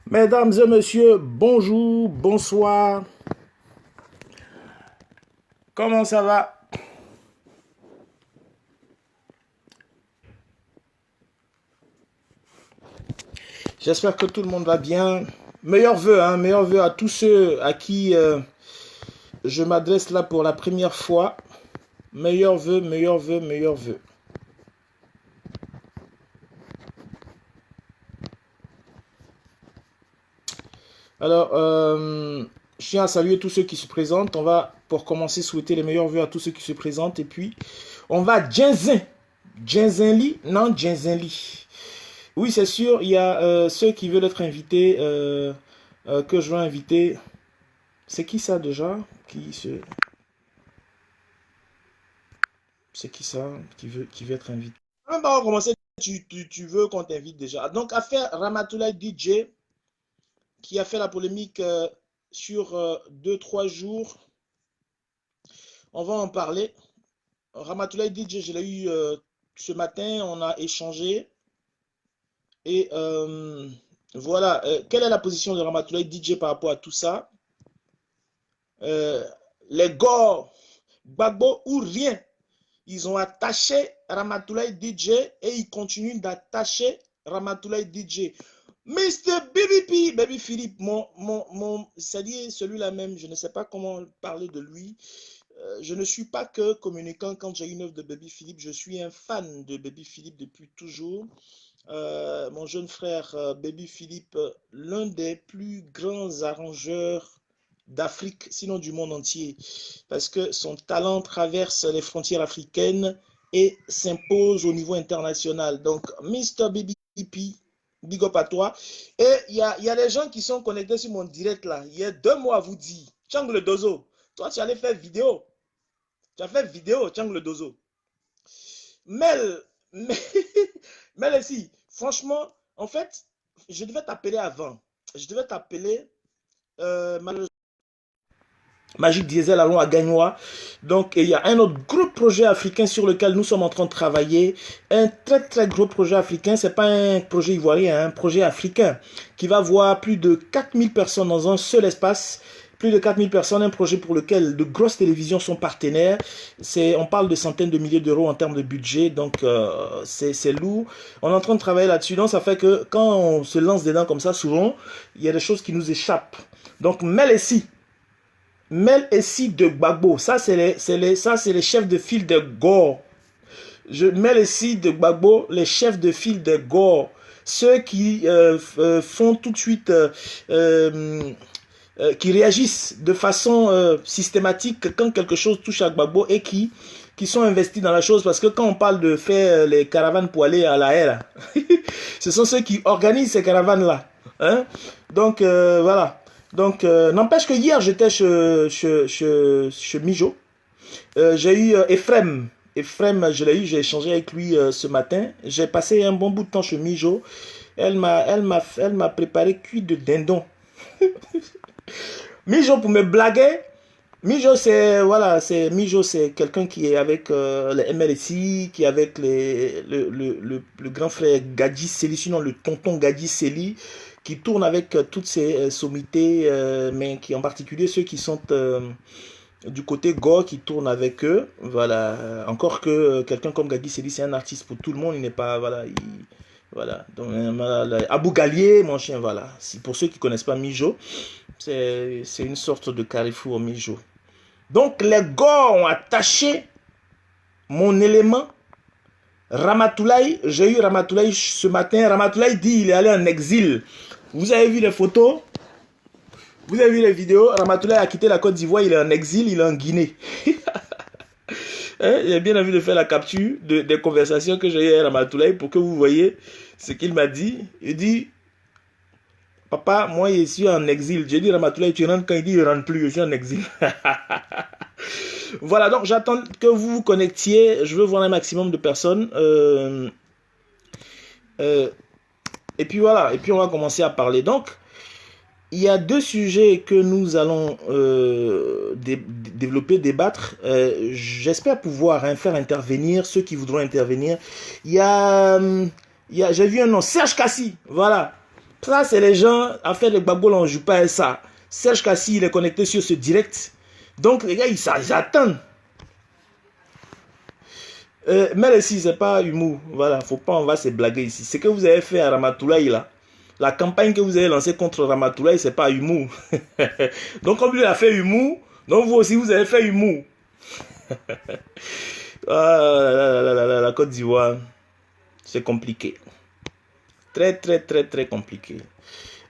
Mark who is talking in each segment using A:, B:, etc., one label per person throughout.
A: Mesdames et messieurs, bonjour, bonsoir. Comment ça va? J'espère que tout le monde va bien. Meilleurs vœux à tous ceux à qui je m'adresse là pour la première fois. Meilleurs vœux, meilleurs vœux, meilleurs vœux. Alors, je tiens à saluer tous ceux qui se présentent. On va, pour commencer, souhaiter les meilleurs vœux à tous ceux qui se présentent. Et puis, on va Djenzin. Djenzinli? Non, Djenzinli. Oui, c'est sûr, il y a ceux qui veulent être invités, que je veux inviter. C'est qui ça déjà? C'est qui ça qui veut être invité? Avant de commencer, tu veux qu'on t'invite déjà. Donc, affaire Ramatoulaye DJ, qui a fait la polémique sur 2-3 jours. On va en parler. Ramatoulaye DJ, je l'ai eu ce matin, on a échangé. Et voilà, quelle est la position de Ramatoulaye DJ par rapport à tout ça? Les Gore, Gbagbo ou rien, ils ont attaché Ramatoulaye DJ et ils continuent d'attacher Ramatoulaye DJ. Mr. BBP, Baby Philippe, c'est-à-dire celui-là même, je ne sais pas comment parler de lui. Je ne suis pas que communicant quand j'ai une œuvre de Baby Philippe, je suis un fan de Baby Philippe depuis toujours. Mon jeune frère Baby Philippe, l'un des plus grands arrangeurs d'Afrique, sinon du monde entier, parce que son talent traverse les frontières africaines et s'impose au niveau international. Donc, Mr. Baby P, big up à toi. Et il y a des gens qui sont connectés sur mon direct là. Il y a 2 mois à vous dire. Tchang le Dozo, toi tu allais faire vidéo. Tu as fait vidéo, Tchang le Dozo. Mel, Mel ici, franchement, en fait, je devais t'appeler avant. Je devais t'appeler malheureusement. Magic Diesel, allons à Gagnois. Donc, il y a un autre gros projet africain sur lequel nous sommes en train de travailler. Un très, très gros projet africain. C'est pas un projet ivoirien, un projet africain qui va voir plus de 4000 personnes dans un seul espace. Plus de 4000 personnes, un projet pour lequel de grosses télévisions sont partenaires. On parle de centaines de milliers d'euros en termes de budget, donc c'est lourd. On est en train de travailler là-dessus, donc ça fait que quand on se lance dedans comme ça, souvent, il y a des choses qui nous échappent. Donc, Mel Essi de Gbagbo, ça c'est les chefs de file de Gore. Mel Essi de Gbagbo, les chefs de file de Gore. Ceux qui font tout de suite... qui réagissent de façon systématique quand quelque chose touche à Gbagbo et qui sont investis dans la chose, parce que quand on parle de faire les caravanes pour aller à la haie, ce sont ceux qui organisent ces caravanes-là. Hein? Donc, voilà. Donc, n'empêche que hier, j'étais chez Mijo. J'ai eu Ephraim. Ephraim, je l'ai eu, j'ai échangé avec lui ce matin. J'ai passé un bon bout de temps chez Mijo. Elle m'a préparé cuit de dindon. Mijo, pour me blaguer, Mijo c'est quelqu'un qui est avec les MLSI, qui est avec le grand frère Gadji Seli, sinon le tonton Gadji Seli, qui tourne avec toutes ces sommités, mais qui en particulier ceux qui sont du côté Go, qui tournent avec eux. Voilà, encore que quelqu'un comme Gadji Seli, c'est un artiste pour tout le monde, il n'est pas, voilà, donc Abou Galier, mon chien, voilà. Pour ceux qui connaissent pas Mijo, c'est une sorte de carrefour au Mijo. Donc les gars ont attaché mon élément. Ramatoulaye, j'ai eu Ramatoulaye ce matin. Ramatoulaye dit il est allé en exil. Vous avez vu les photos? Vous avez vu les vidéos? Ramatoulaye a quitté la Côte d'Ivoire, il est en exil, il est en Guinée. J'ai bien envie de faire la capture des conversations que j'ai eues avec Ramatoulaye pour que vous voyez ce qu'il m'a dit. Il dit, papa, moi je suis en exil. J'ai dit, Ramatoulaye, tu rentres quand il dit, je ne rentre plus, je suis en exil. Voilà, donc j'attends que vous vous connectiez. Je veux voir un maximum de personnes. Et puis voilà, et puis on va commencer à parler. Donc, il y a 2 sujets que nous allons développer, débattre. J'espère pouvoir faire intervenir ceux qui voudront intervenir. J'ai vu un nom, Serge Kassi, voilà. Ça, c'est les gens, en fait, le Gbagbo, on ne joue pas à ça. Serge Kassi, il est connecté sur ce direct. Donc, les gars, ils attendent. Mais ici, c'est pas humour. Voilà, faut pas, on va se blaguer ici. Ce que vous avez fait à Ramatoulaye, là, la campagne que vous avez lancée contre Ramatoulaye, c'est pas humour. Donc, comme lui a fait humour, donc vous aussi, vous avez fait humour. La Côte d'Ivoire, c'est compliqué. Très compliqué.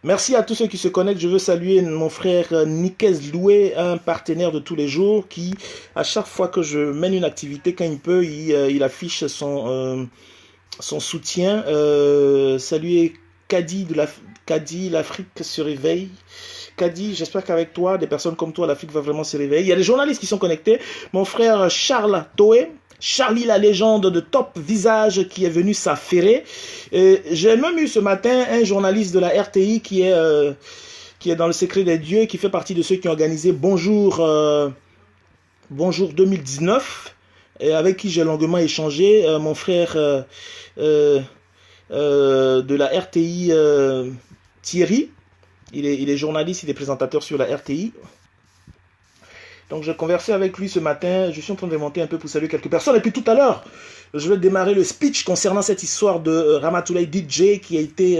A: Merci à tous ceux qui se connectent. Je veux saluer mon frère Nikez Loué, un partenaire de tous les jours qui, à chaque fois que je mène une activité, quand il peut, il affiche son soutien. Saluer Kadi, Kadi, l'Afrique se réveille. Kadi, j'espère qu'avec toi, des personnes comme toi, l'Afrique va vraiment se réveiller. Il y a des journalistes qui sont connectés. Mon frère Charles Toé, Charlie la légende de Top Visage qui est venu s'affairer. J'ai même eu ce matin un journaliste de la RTI qui est dans le secret des dieux, qui fait partie de ceux qui ont organisé Bonjour 2019, et avec qui j'ai longuement échangé. Mon frère de la RTI, Thierry, il est journaliste, il est présentateur sur la RTI. Donc j'ai conversé avec lui ce matin, je suis en train de monter un peu pour saluer quelques personnes. Et puis tout à l'heure, je vais démarrer le speech concernant cette histoire de Ramatoulaye DJ qui a été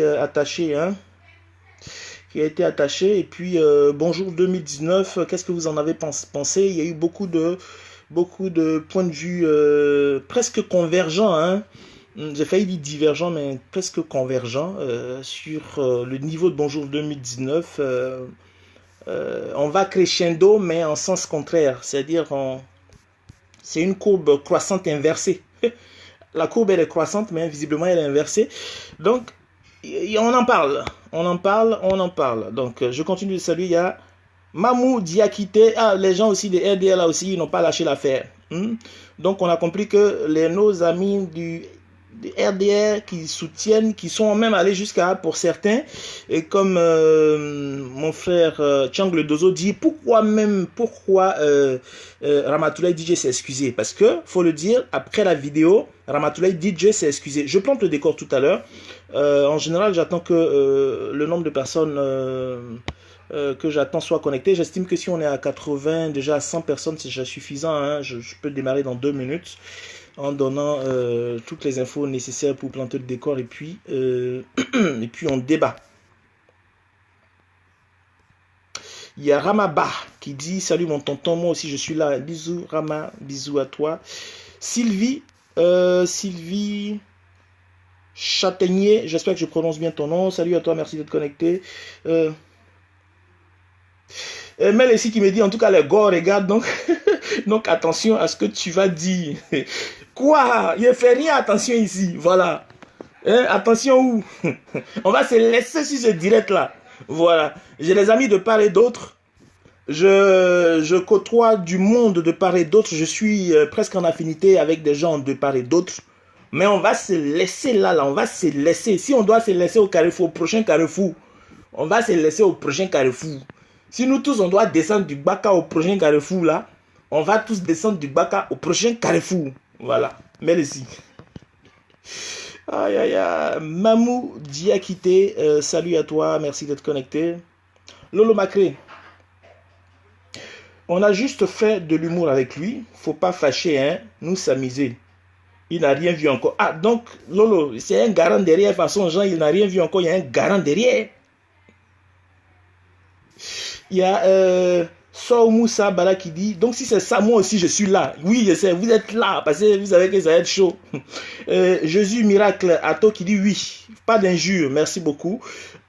A: attaché. Hein, qui a été attaché. Et puis bonjour 2019, qu'est-ce que vous en avez pensé? Il y a eu beaucoup de points de vue presque convergents. Hein. J'ai failli dire divergents, mais presque convergents sur le niveau de bonjour 2019. On va crescendo, mais en sens contraire. C'est-à-dire, c'est une courbe croissante inversée. La courbe, elle est croissante, mais visiblement, elle est inversée. Donc, on en parle. Donc, je continue de saluer. Il y a Mamou Diakité. Ah, les gens aussi des RDL, là aussi, ils n'ont pas lâché l'affaire. Donc, on a compris que nos amis du RDR qui soutiennent, qui sont même allés jusqu'à, pour certains, et comme mon frère Tchang le Dozo dit, pourquoi Ramatoulaye DJ s'est excusé? Parce que, faut le dire, après la vidéo, Ramatoulaye DJ s'est excusé. Je plante le décor tout à l'heure. En général, j'attends que le nombre de personnes que j'attends soit connecté. J'estime que si on est à 80, déjà à 100 personnes, c'est déjà suffisant. Hein. Je peux démarrer dans 2 minutes. En donnant toutes les infos nécessaires pour planter le décor et puis on débat. Il y a Ramaba qui dit salut mon tonton, moi aussi je suis là, bisous Rama, bisous à toi. Sylvie Châtaignier, j'espère que je prononce bien ton nom, salut à toi, merci d'être connecté. Mel ici qui me dit en tout cas les gars regarde donc attention à ce que tu vas dire. Quoi? Il ne fait rien, attention ici, voilà. Hein, attention où? On va se laisser sur ce direct là. Voilà. J'ai des amis de part et d'autre. Je côtoie du monde de part et d'autre. Je suis presque en affinité avec des gens de part et d'autre. Mais on va se laisser là, on va se laisser. Si on doit se laisser au carrefour, au prochain carrefour, on va se laisser au prochain carrefour. Si nous tous on doit descendre du Baka au prochain carrefour là, on va tous descendre du Baka au prochain carrefour. Voilà, merci. Aïe aïe aïe. Mamou Diakité, salut à toi, merci d'être connecté. Lolo Macré, on a juste fait de l'humour avec lui, faut pas fâcher, hein, nous s'amuser. Il n'a rien vu encore. Ah, donc, Lolo, c'est un garant derrière, de toute façon, Jean, il n'a rien vu encore, il y a un garant derrière. Il y a So Moussa Bala qui dit, donc si c'est ça, moi aussi je suis là. Oui, je sais, vous êtes là, parce que vous savez que ça va être chaud. Jésus Miracle Ato qui dit oui, pas d'injure, merci beaucoup.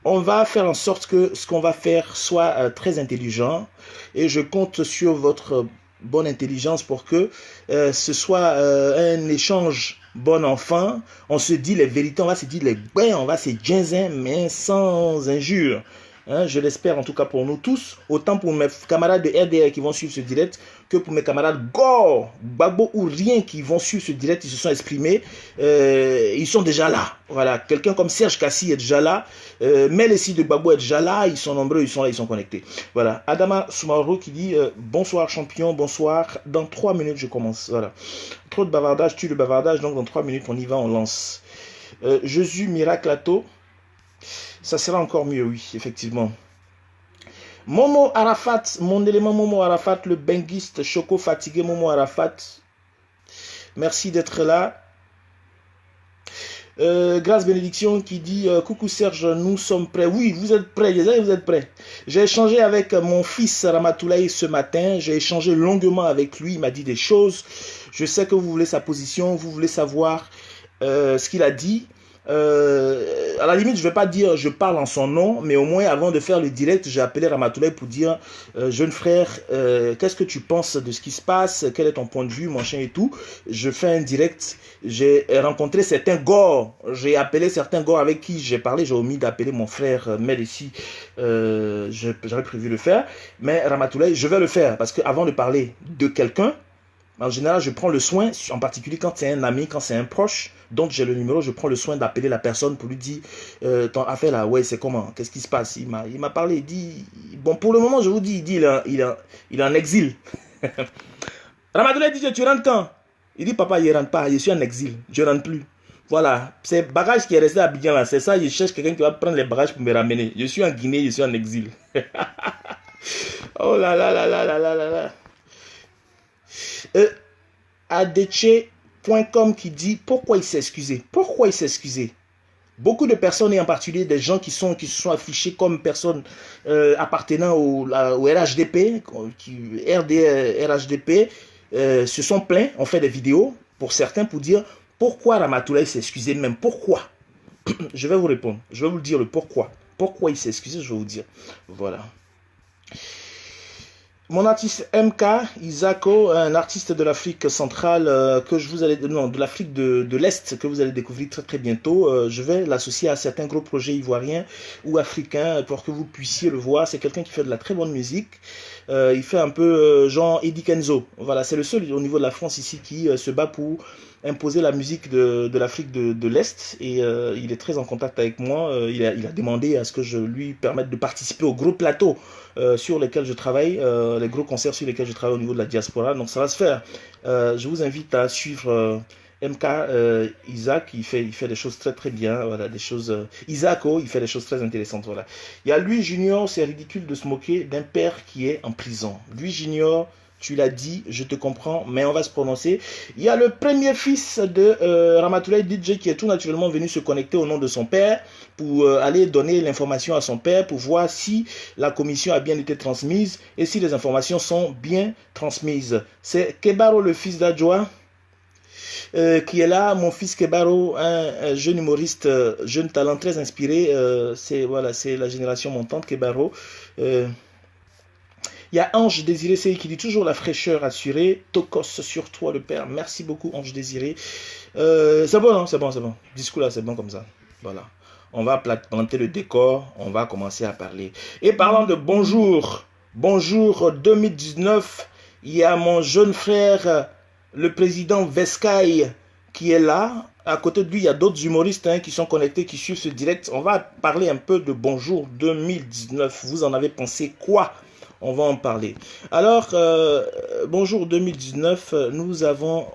A: On va faire en sorte que ce qu'on va faire soit très intelligent, et je compte sur votre bonne intelligence pour que ce soit un échange bon enfant. On se dit les vérités, on va se dire les gains, on va se dire mais sans injure. Hein, je l'espère en tout cas pour nous tous, autant pour mes camarades de RDR qui vont suivre ce direct que pour mes camarades Gore, Gbagbo ou rien qui vont suivre ce direct. Ils se sont exprimés, ils sont déjà là. Voilà, quelqu'un comme Serge Kassi est déjà là, Melessi de Gbagbo est déjà là, ils sont nombreux, ils sont là, ils sont connectés. Voilà, Adama Soumarou qui dit bonsoir champion, bonsoir, dans 3 minutes je commence. Voilà, trop de bavardage tue le bavardage, donc dans 3 minutes on y va, on lance. Jésus Miraclato. Ça sera encore mieux, oui, effectivement. Momo Arafat, mon élément Momo Arafat, le benguiste choco fatigué Momo Arafat. Merci d'être là. Grâce Bénédiction qui dit coucou Serge, nous sommes prêts. Oui, vous êtes prêts, vous êtes prêts. J'ai échangé avec mon fils Ramatoulaye ce matin. J'ai échangé longuement avec lui. Il m'a dit des choses. Je sais que vous voulez sa position, vous voulez savoir ce qu'il a dit. À la limite, je ne vais pas dire je parle en son nom, mais au moins avant de faire le direct, j'ai appelé Ramatoulaye pour dire jeune frère, qu'est-ce que tu penses de ce qui se passe, quel est ton point de vue, mon chien et tout. Je fais un direct, j'ai rencontré certains gars, j'ai appelé certains gars avec qui j'ai parlé, j'ai omis d'appeler mon frère Mel ici, j'avais prévu le faire, mais Ramatoulaye, je vais le faire parce qu'avant de parler de quelqu'un, en général, je prends le soin, en particulier quand c'est un ami, quand c'est un proche, donc j'ai le numéro, je prends le soin d'appeler la personne pour lui dire ton affaire là, ouais, c'est comment, qu'est-ce qui se passe. Il m'a parlé, il dit, bon, pour le moment, je vous dis, il dit, il est en exil. Ramatoulaye dit, tu rentres quand? Il dit, papa, il ne rentre pas, je suis en exil, je ne rentre plus. Voilà, c'est le bagage qui est resté à Abidjan là, c'est ça, je cherche quelqu'un qui va prendre les bagages pour me ramener. Je suis en Guinée, je suis en exil. Oh là là là là là là là là. Adeche.com qui dit pourquoi il s'est excusé. Pourquoi il s'est excusé? Beaucoup de personnes, et en particulier des gens qui se sont affichés comme personnes appartenant au RHDP, RHDP, se sont plaints, ont fait des vidéos pour certains pour dire pourquoi Ramatoulaye s'est excusé, même pourquoi. Je vais vous répondre, je vais vous dire le pourquoi. Pourquoi il s'est excusé, je vais vous dire. Voilà. Mon artiste MK, Isako, un artiste de l'Afrique centrale que je vous allez, non, de l'Afrique de l'Est que vous allez découvrir très très bientôt. Je vais l'associer à certains gros projets ivoiriens ou africains pour que vous puissiez le voir. C'est quelqu'un qui fait de la très bonne musique. Il fait un peu genre Eddie Kenzo. Voilà, c'est le seul au niveau de la France ici qui se bat pour imposer la musique de l'Afrique de l'Est et il est très en contact avec moi. Il a demandé à ce que je lui permette de participer au gros plateau sur lesquels je travaille, les gros concerts sur lesquels je travaille au niveau de la diaspora. Donc ça va se faire. Je vous invite à suivre MK Isaac, il fait des choses très très bien, voilà, des choses Isaaco, il fait des choses très intéressantes, voilà. Il y a lui Junior, c'est ridicule de se moquer d'un père qui est en prison. Lui Junior, tu l'as dit, je te comprends, mais on va se prononcer. Il y a le premier fils de Ramatoulaye DJ qui est tout naturellement venu se connecter au nom de son père pour aller donner l'information à son père pour voir si la commission a bien été transmise et si les informations sont bien transmises. C'est Kebaro, le fils d'Adjoa, qui est là, mon fils Kebaro, un jeune humoriste, jeune talent très inspiré. C'est voilà, c'est la génération montante Kebaro. Il y a Ange Désiré qui dit toujours la fraîcheur assurée. Tokos sur toi le père. Merci beaucoup Ange Désiré. C'est bon, hein, c'est bon, c'est bon. Discours là, c'est bon comme ça. Voilà. On va planter le décor. On va commencer à parler. Et parlant de bonjour. Bonjour 2019. Il y a mon jeune frère, le président Vescaille, qui est là. À côté de lui, il y a d'autres humoristes qui sont connectés, qui suivent ce direct. On va parler un peu de bonjour 2019. Vous en avez pensé quoi? On va en parler. Alors, bonjour 2019,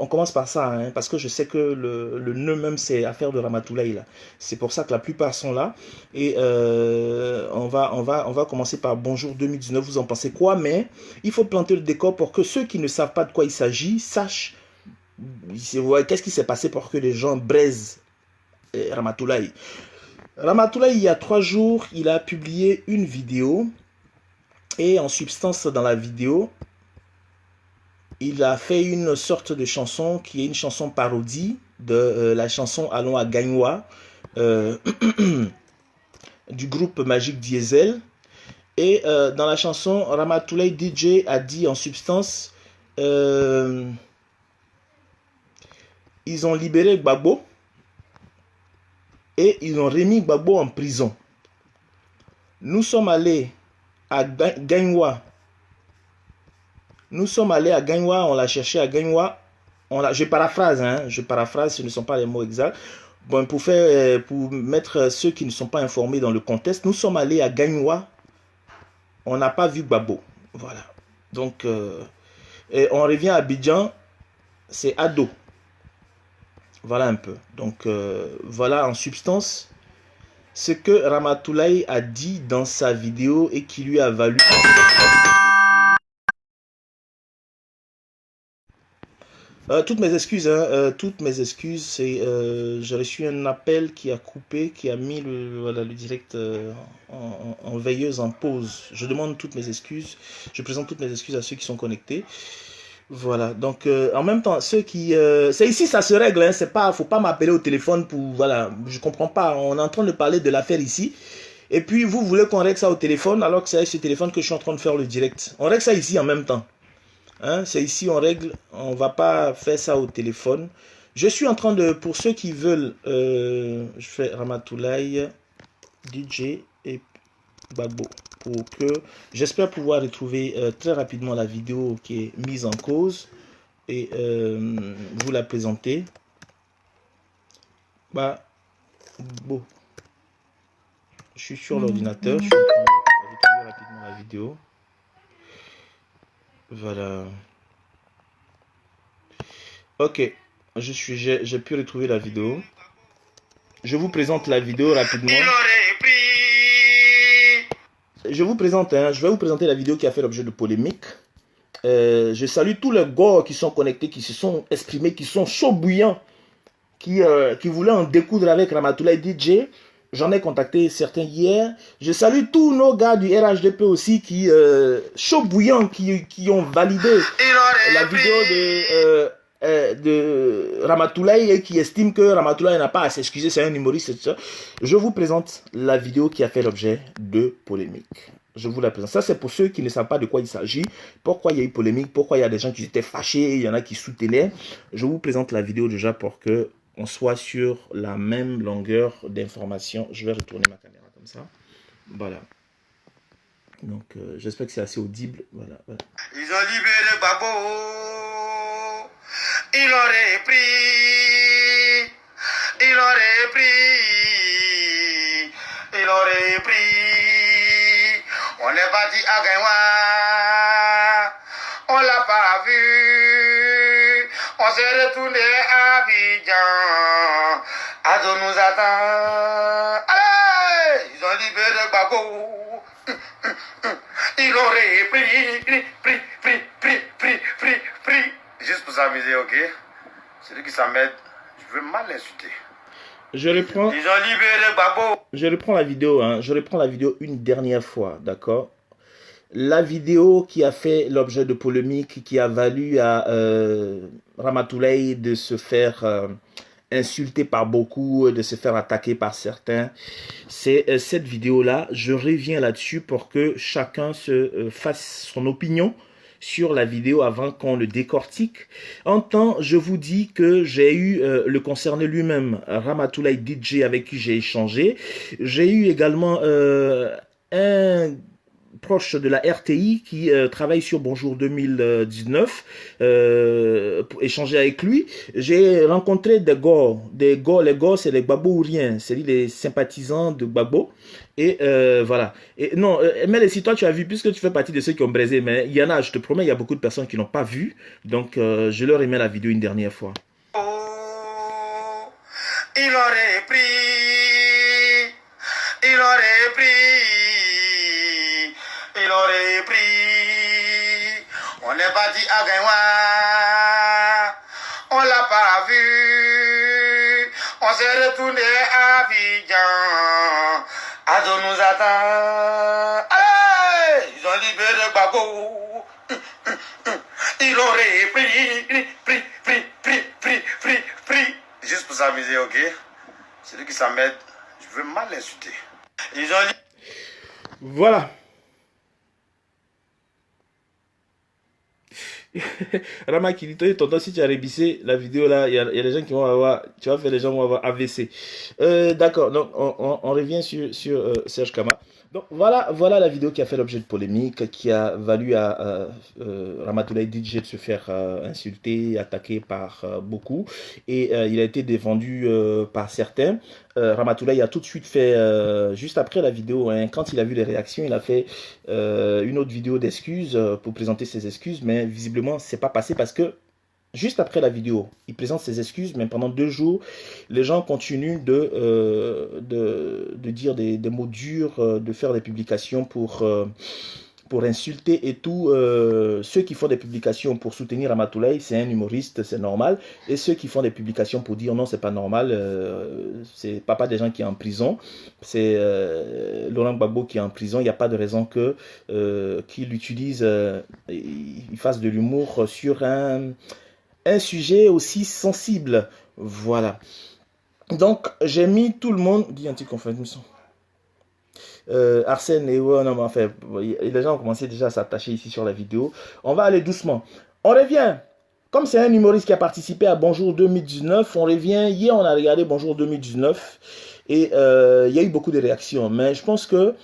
A: on commence par ça, hein, parce que je sais que le nœud même, c'est affaire de Ramatoulaye, là. C'est pour ça que la plupart sont là. Et on va commencer par bonjour 2019, vous en pensez quoi? Mais il faut planter le décor pour que ceux qui ne savent pas de quoi il s'agit sachent qu'est-ce qui s'est passé pour que les gens braisent Ramatoulaye. Ramatoulaye, il y a 3 jours, il a publié une vidéo. Et en substance, dans la vidéo, il a fait une sorte de chanson qui est une chanson parodie de la chanson Allons à Gagnoa du groupe Magique Diesel. Et dans la chanson, Ramatoulaye DJ a dit en substance ils ont libéré Gbagbo et ils ont remis Gbagbo en prison. Nous sommes allés à Gagnoa. Nous sommes allés à Gagnoa, on l'a cherché à Gagnoa. Je paraphrase, hein, ce ne sont pas les mots exacts. Bon, pour mettre ceux qui ne sont pas informés dans le contexte, nous sommes allés à Gagnoa, on n'a pas vu Gbagbo. Voilà. Donc, et on revient à Abidjan, c'est ado. Voilà un peu. Donc, voilà en substance ce que Ramatoulaye a dit dans sa vidéo et qui lui a valu... toutes mes excuses, hein, toutes mes excuses. J'ai reçu un appel qui a coupé, qui a mis voilà, le direct en veilleuse, en pause. Je demande toutes mes excuses. Je présente toutes mes excuses à ceux qui sont connectés. Voilà, donc en même temps, ceux qui... c'est ici, ça se règle, hein, c'est pas, faut pas m'appeler au téléphone pour... Voilà, je comprends pas, on est en train de parler de l'affaire ici. Et puis, vous voulez qu'on règle ça au téléphone, alors que c'est avec ce téléphone que je suis en train de faire le direct. On règle ça ici en même temps. Hein, c'est ici, on règle, on va pas faire ça au téléphone. Je suis en train de... Pour ceux qui veulent, je fais Ramatoulaye, DJ et Gbagbo. Pour que j'espère pouvoir retrouver très rapidement la vidéo qui est mise en cause et vous la présenter. Bah, bon, je suis sur l'ordinateur, je suis en train de retrouver rapidement la vidéo. Voilà. Ok, j'ai pu retrouver la vidéo. Je vous présente la vidéo rapidement. Je vous présente, hein, je vais vous présenter la vidéo qui a fait l'objet de polémique. Je salue tous les gars qui sont connectés, qui se sont exprimés, qui sont chauds bouillants, qui voulaient en découdre avec Ramatoulaye DJ. J'en ai contacté certains hier. Je salue tous nos gars du RHDP aussi qui, chauds bouillants, qui ont validé la vidéo de Ramatoulaye et qui estiment que Ramatoulaye n'a pas à s'excuser, c'est un humoriste, etc. Je vous présente la vidéo qui a fait l'objet de polémique. Je vous la présente. Ça, c'est pour ceux qui ne savent pas de quoi il s'agit. Pourquoi il y a eu polémique, pourquoi il y a des gens qui étaient fâchés, il y en a qui soutenaient. Je vous présente la vidéo déjà pour que on soit sur la même longueur d'information. Je vais retourner ma caméra comme ça. Voilà. Donc, j'espère que c'est assez audible. Voilà, voilà.
B: Ils ont libéré Gbagbo. Ils l'ont repris. Ils l'ont repris. Ils l'ont repris. On est parti à Gaïwa. On l'a pas vu. On s'est retourné à Abidjan. Ado nous attend. Allez, ils ont libéré Gbagbo. Ils l'ont pris. Juste pour s'amuser, ok? Celui qui s'emmène, je veux mal l'insulter.
A: Je reprends.
B: Ils ont libéré Gbagbo.
A: Je reprends la vidéo, hein. Je reprends la vidéo une dernière fois, d'accord? La vidéo qui a fait l'objet de polémique, qui a valu à Ramatoulaye de se faire insulter par beaucoup, de se faire attaquer par certains. C'est cette vidéo-là. Je reviens là-dessus pour que chacun se fasse son opinion sur la vidéo avant qu'on le décortique. En temps, je vous dis que j'ai eu le concerné lui-même, Ramatoulaye DJ, avec qui j'ai échangé. J'ai eu également un proche de la RTI qui travaille sur Bonjour 2019 pour échanger avec lui. J'ai rencontré des gars, les gars c'est les Gbagbo ou rien, c'est les sympathisants de Gbagbo. Et voilà. Et non, mais si toi tu as vu, puisque tu fais partie de ceux qui ont braisé, mais il y en a, je te promets, il y a beaucoup de personnes qui n'ont pas vu. Donc je leur remets la vidéo une dernière fois.
B: Ils l'ont repris. Ils l'ont repris. Ils l'ont repris. On est parti à Gaïwa. On l'a pas vu. On s'est retourné à Abidjan. Ado nous attend. Allez, ils ont libéré Gbagbo. Ils l'ont pris. Juste pour s'amuser, ok? Celui qui s'emmène, je veux mal l'insulter. Ils ont...
A: Voilà. Rama qui dit, tonton, si tu as rebissé la vidéo là, il y a des gens qui vont avoir, tu vas faire les gens vont avoir AVC. D'accord, donc on revient sur Serge Kama. Donc voilà la vidéo qui a fait l'objet de polémique, qui a valu à Ramatoulaye DJ de se faire insulter, attaquer par beaucoup. Et il a été défendu par certains. Ramatoulaye a tout de suite fait, juste après la vidéo, hein, quand il a vu les réactions, il a fait une autre vidéo d'excuses pour présenter ses excuses, mais visiblement c'est pas passé parce que Juste après la vidéo, il présente ses excuses, mais pendant 2 jours, les gens continuent de dire des mots durs, de faire des publications pour insulter et tout. Ceux qui font des publications pour soutenir Ramatoulaye, c'est un humoriste, c'est normal. Et ceux qui font des publications pour dire non, c'est pas normal, c'est pas des gens qui sont en prison, c'est Laurent Gbagbo qui est en prison. Il n'y a pas de raison que qu'il utilise, il fasse de l'humour sur un sujet aussi sensible. Voilà. Donc, j'ai mis tout le monde. Dis un petit confirmation. Arsène et ouais, non, mais enfin, les gens ont commencé déjà à s'attacher ici sur la vidéo. On va aller doucement. On revient. Comme c'est un humoriste qui a participé à Bonjour 2019, on revient. Hier, on a regardé Bonjour 2019 et il y a eu beaucoup de réactions. Mais je pense que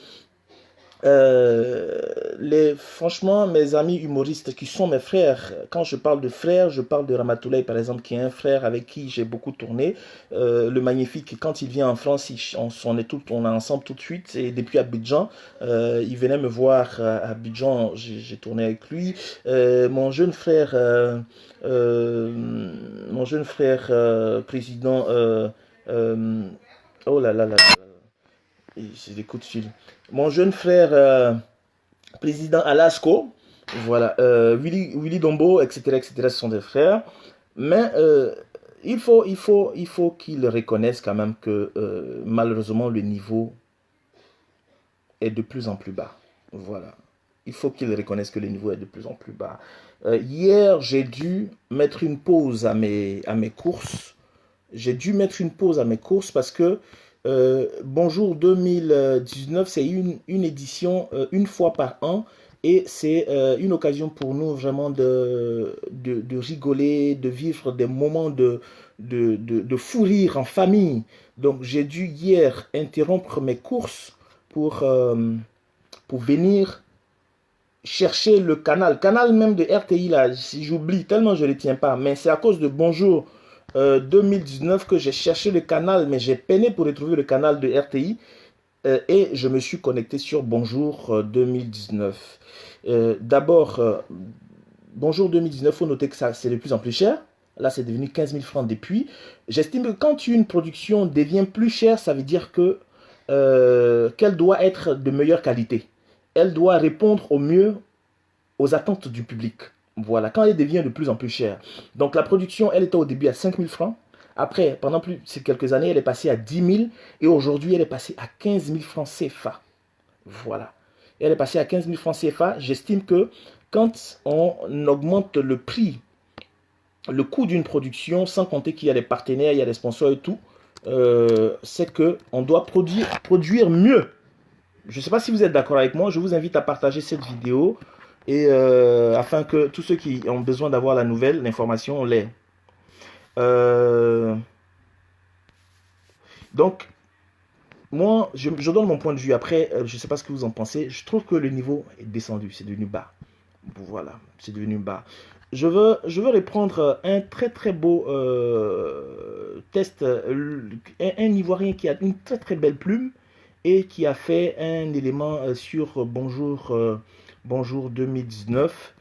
A: franchement, mes amis humoristes qui sont mes frères, quand je parle de frères, je parle de Ramatoulaye par exemple, qui est un frère avec qui j'ai beaucoup tourné. Le Magnifique, quand il vient en France, on est ensemble tout de suite. Et depuis Abidjan, il venait me voir à Abidjan, j'ai tourné avec lui. Mon jeune frère, président, oh là là là, c'est des coups de fil. Mon jeune frère président Alasco, voilà, Willy Dombo, etc., ce sont des frères. Mais il faut qu'ils reconnaissent quand même que malheureusement le niveau est de plus en plus bas. Voilà. Il faut qu'ils reconnaissent que le niveau est de plus en plus bas. Hier, j'ai dû mettre une pause à mes courses. J'ai dû mettre une pause à mes courses parce que Bonjour 2019, c'est une édition une fois par an et c'est une occasion pour nous vraiment de rigoler, de vivre des moments de fou rire en famille. Donc j'ai dû hier interrompre mes courses pour venir chercher le canal même de RTI là, si j'oublie tellement je ne le tiens pas, mais c'est à cause de Bonjour 2019 que j'ai cherché le canal, mais j'ai peiné pour retrouver le canal de RTI et je me suis connecté sur Bonjour 2019. D'abord, Bonjour 2019, il faut noter que ça c'est de plus en plus cher. Là, c'est devenu 15 000 francs depuis. J'estime que quand une production devient plus chère, ça veut dire que qu'elle doit être de meilleure qualité. Elle doit répondre au mieux aux attentes du public. Voilà, quand elle devient de plus en plus chère. Donc la production, elle était au début à 5 000 francs. Après, pendant quelques années, elle est passée à 10 000. Et aujourd'hui, elle est passée à 15 000 francs CFA. Voilà. Elle est passée à 15 000 francs CFA. J'estime que quand on augmente le prix, le coût d'une production, sans compter qu'il y a des partenaires, il y a des sponsors et tout, c'est qu'on doit produire mieux. Je ne sais pas si vous êtes d'accord avec moi. Je vous invite à partager cette vidéo. Et afin que tous ceux qui ont besoin d'avoir la nouvelle, l'information, on l'ait. Donc, moi, je donne mon point de vue. Après, je ne sais pas ce que vous en pensez. Je trouve que le niveau est descendu. C'est devenu bas. Voilà, c'est devenu bas. Je veux reprendre un très très beau test. Un Ivoirien qui a une très très belle plume et qui a fait un élément sur Bonjour 2019.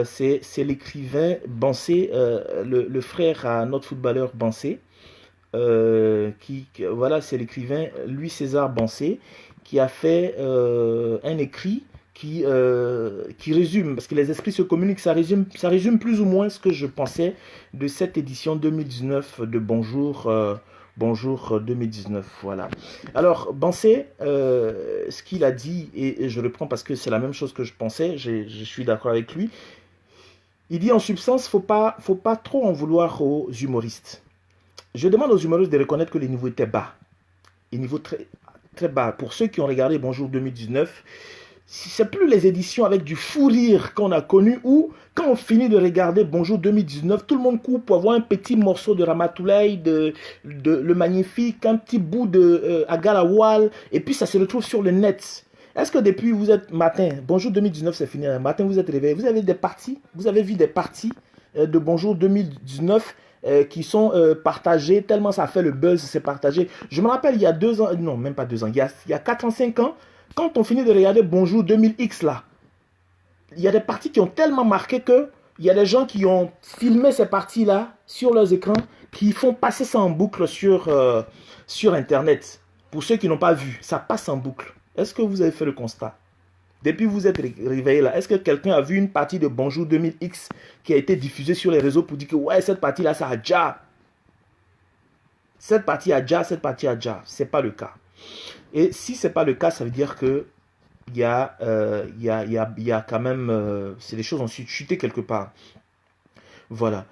A: C'est l'écrivain Bansé, le frère à notre footballeur Bansé. Voilà, c'est l'écrivain Louis César Bansé qui a fait un écrit qui résume, parce que les esprits se communiquent, ça résume plus ou moins ce que je pensais de cette édition 2019 de Bonjour 2019, voilà. Alors, Bansé, ce qu'il a dit, et je reprends parce que c'est la même chose que je pensais, je suis d'accord avec lui, il dit en substance, faut pas trop en vouloir aux humoristes. Je demande aux humoristes de reconnaître que les niveaux étaient bas, les niveaux très, très bas. Pour ceux qui ont regardé Bonjour 2019, c'est plus les éditions avec du fou rire qu'on a connu où, quand on finit de regarder Bonjour 2019, tout le monde coupe pour avoir un petit morceau de Ramatoulaye, le Magnifique, un petit bout de Agalawal, et puis ça se retrouve sur le net. Est-ce que depuis vous êtes matin, Bonjour 2019 c'est fini, matin vous êtes réveillé, vous avez vu des parties de Bonjour 2019 qui sont partagées, tellement ça fait le buzz, c'est partagé. Je me rappelle il y a 2 ans, non même pas 2 ans, il y a 4 ans, 5 ans, quand on finit de regarder Bonjour 2000X là, il y a des parties qui ont tellement marqué que Il y a des gens qui ont filmé ces parties-là sur leurs écrans, qui font passer ça en boucle sur Internet. Pour ceux qui n'ont pas vu, ça passe en boucle. Est-ce que vous avez fait le constat? Depuis que vous êtes réveillé là, est-ce que quelqu'un a vu une partie de Bonjour 2000X qui a été diffusée sur les réseaux pour dire que ouais, cette partie-là, ça a déjà. Cette partie a déjà, cette partie a déjà. Ce n'est pas le cas. Et si ce n'est pas le cas, ça veut dire que il y a quand même, c'est des choses ont chuté quelque part. Voilà.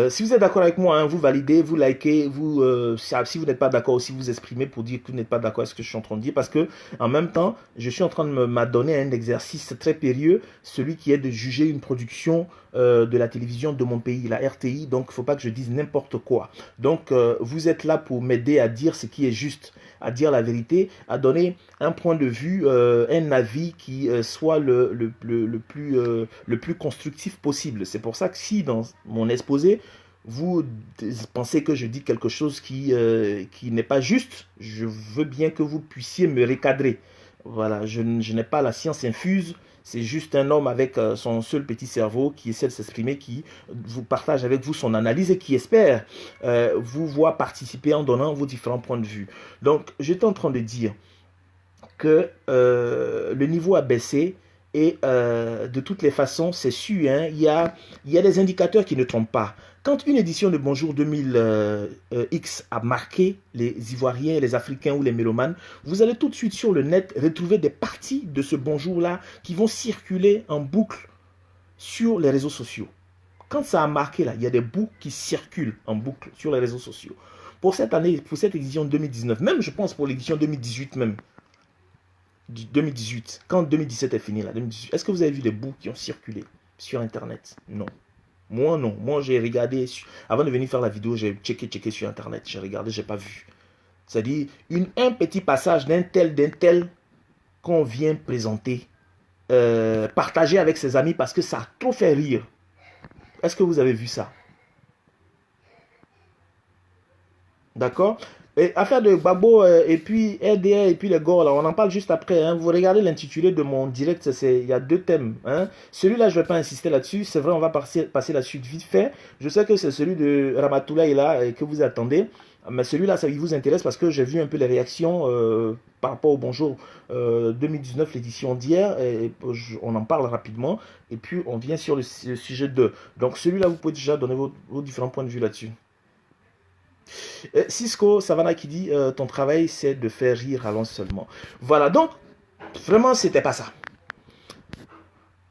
A: Si vous êtes d'accord avec moi, hein, vous validez, vous likez, si vous n'êtes pas d'accord aussi, vous exprimez pour dire que vous n'êtes pas d'accord avec ce que je suis en train de dire. Parce que en même temps, je suis en train de m'adonner à un exercice très périlleux, celui qui est de juger une production de la télévision de mon pays, la RTI. Donc, il ne faut pas que je dise n'importe quoi. Donc, vous êtes là pour m'aider à dire ce qui est juste, à dire la vérité, à donner un point de vue, un avis qui soit le plus constructif possible. C'est pour ça que si dans mon exposé, vous pensez que je dis quelque chose qui n'est pas juste, je veux bien que vous puissiez me recadrer. Voilà, je n'ai pas la science infuse, c'est juste un homme avec son seul petit cerveau qui essaie de s'exprimer, qui vous partage avec vous son analyse et qui espère vous voir participer en donnant vos différents points de vue. Donc, j'étais en train de dire que le niveau a baissé et de toutes les façons, c'est sûr, hein, il y a des indicateurs qui ne trompent pas. Quand une édition de Bonjour 2000X a marqué les Ivoiriens, les Africains ou les mélomanes, vous allez tout de suite sur le net retrouver des parties de ce Bonjour-là qui vont circuler en boucle sur les réseaux sociaux. Quand ça a marqué là, il y a des bouts qui circulent en boucle sur les réseaux sociaux. Pour cette année, pour cette édition 2019, même je pense pour l'édition 2018 même, 2018, quand 2017 est fini là, 2018, est-ce que vous avez vu des bouts qui ont circulé sur Internet? Non. Moi, non. Moi, j'ai regardé, avant de venir faire la vidéo, j'ai checké sur Internet. J'ai regardé, j'ai pas vu. C'est-à-dire, un petit passage d'un tel qu'on vient présenter, partager avec ses amis parce que ça a trop fait rire. Est-ce que vous avez vu ça? D'accord? Et affaire de Gbagbo et puis RDR et puis les Gors, là, on en parle juste après. Hein. Vous regardez l'intitulé de mon direct, il y a deux thèmes. Hein. Celui-là, je ne vais pas insister là-dessus. C'est vrai, on va passer la suite vite fait. Je sais que c'est celui de Ramatoulaye là que vous attendez. Mais celui-là, ça vous intéresse parce que j'ai vu un peu les réactions par rapport au Bonjour 2019, l'édition d'hier. On en parle rapidement. Et puis, on vient sur le sujet 2. Donc, celui-là, vous pouvez déjà donner vos différents points de vue là-dessus. Cisco Savannah qui dit ton travail c'est de faire rire, allons seulement. Voilà, donc vraiment c'était pas ça.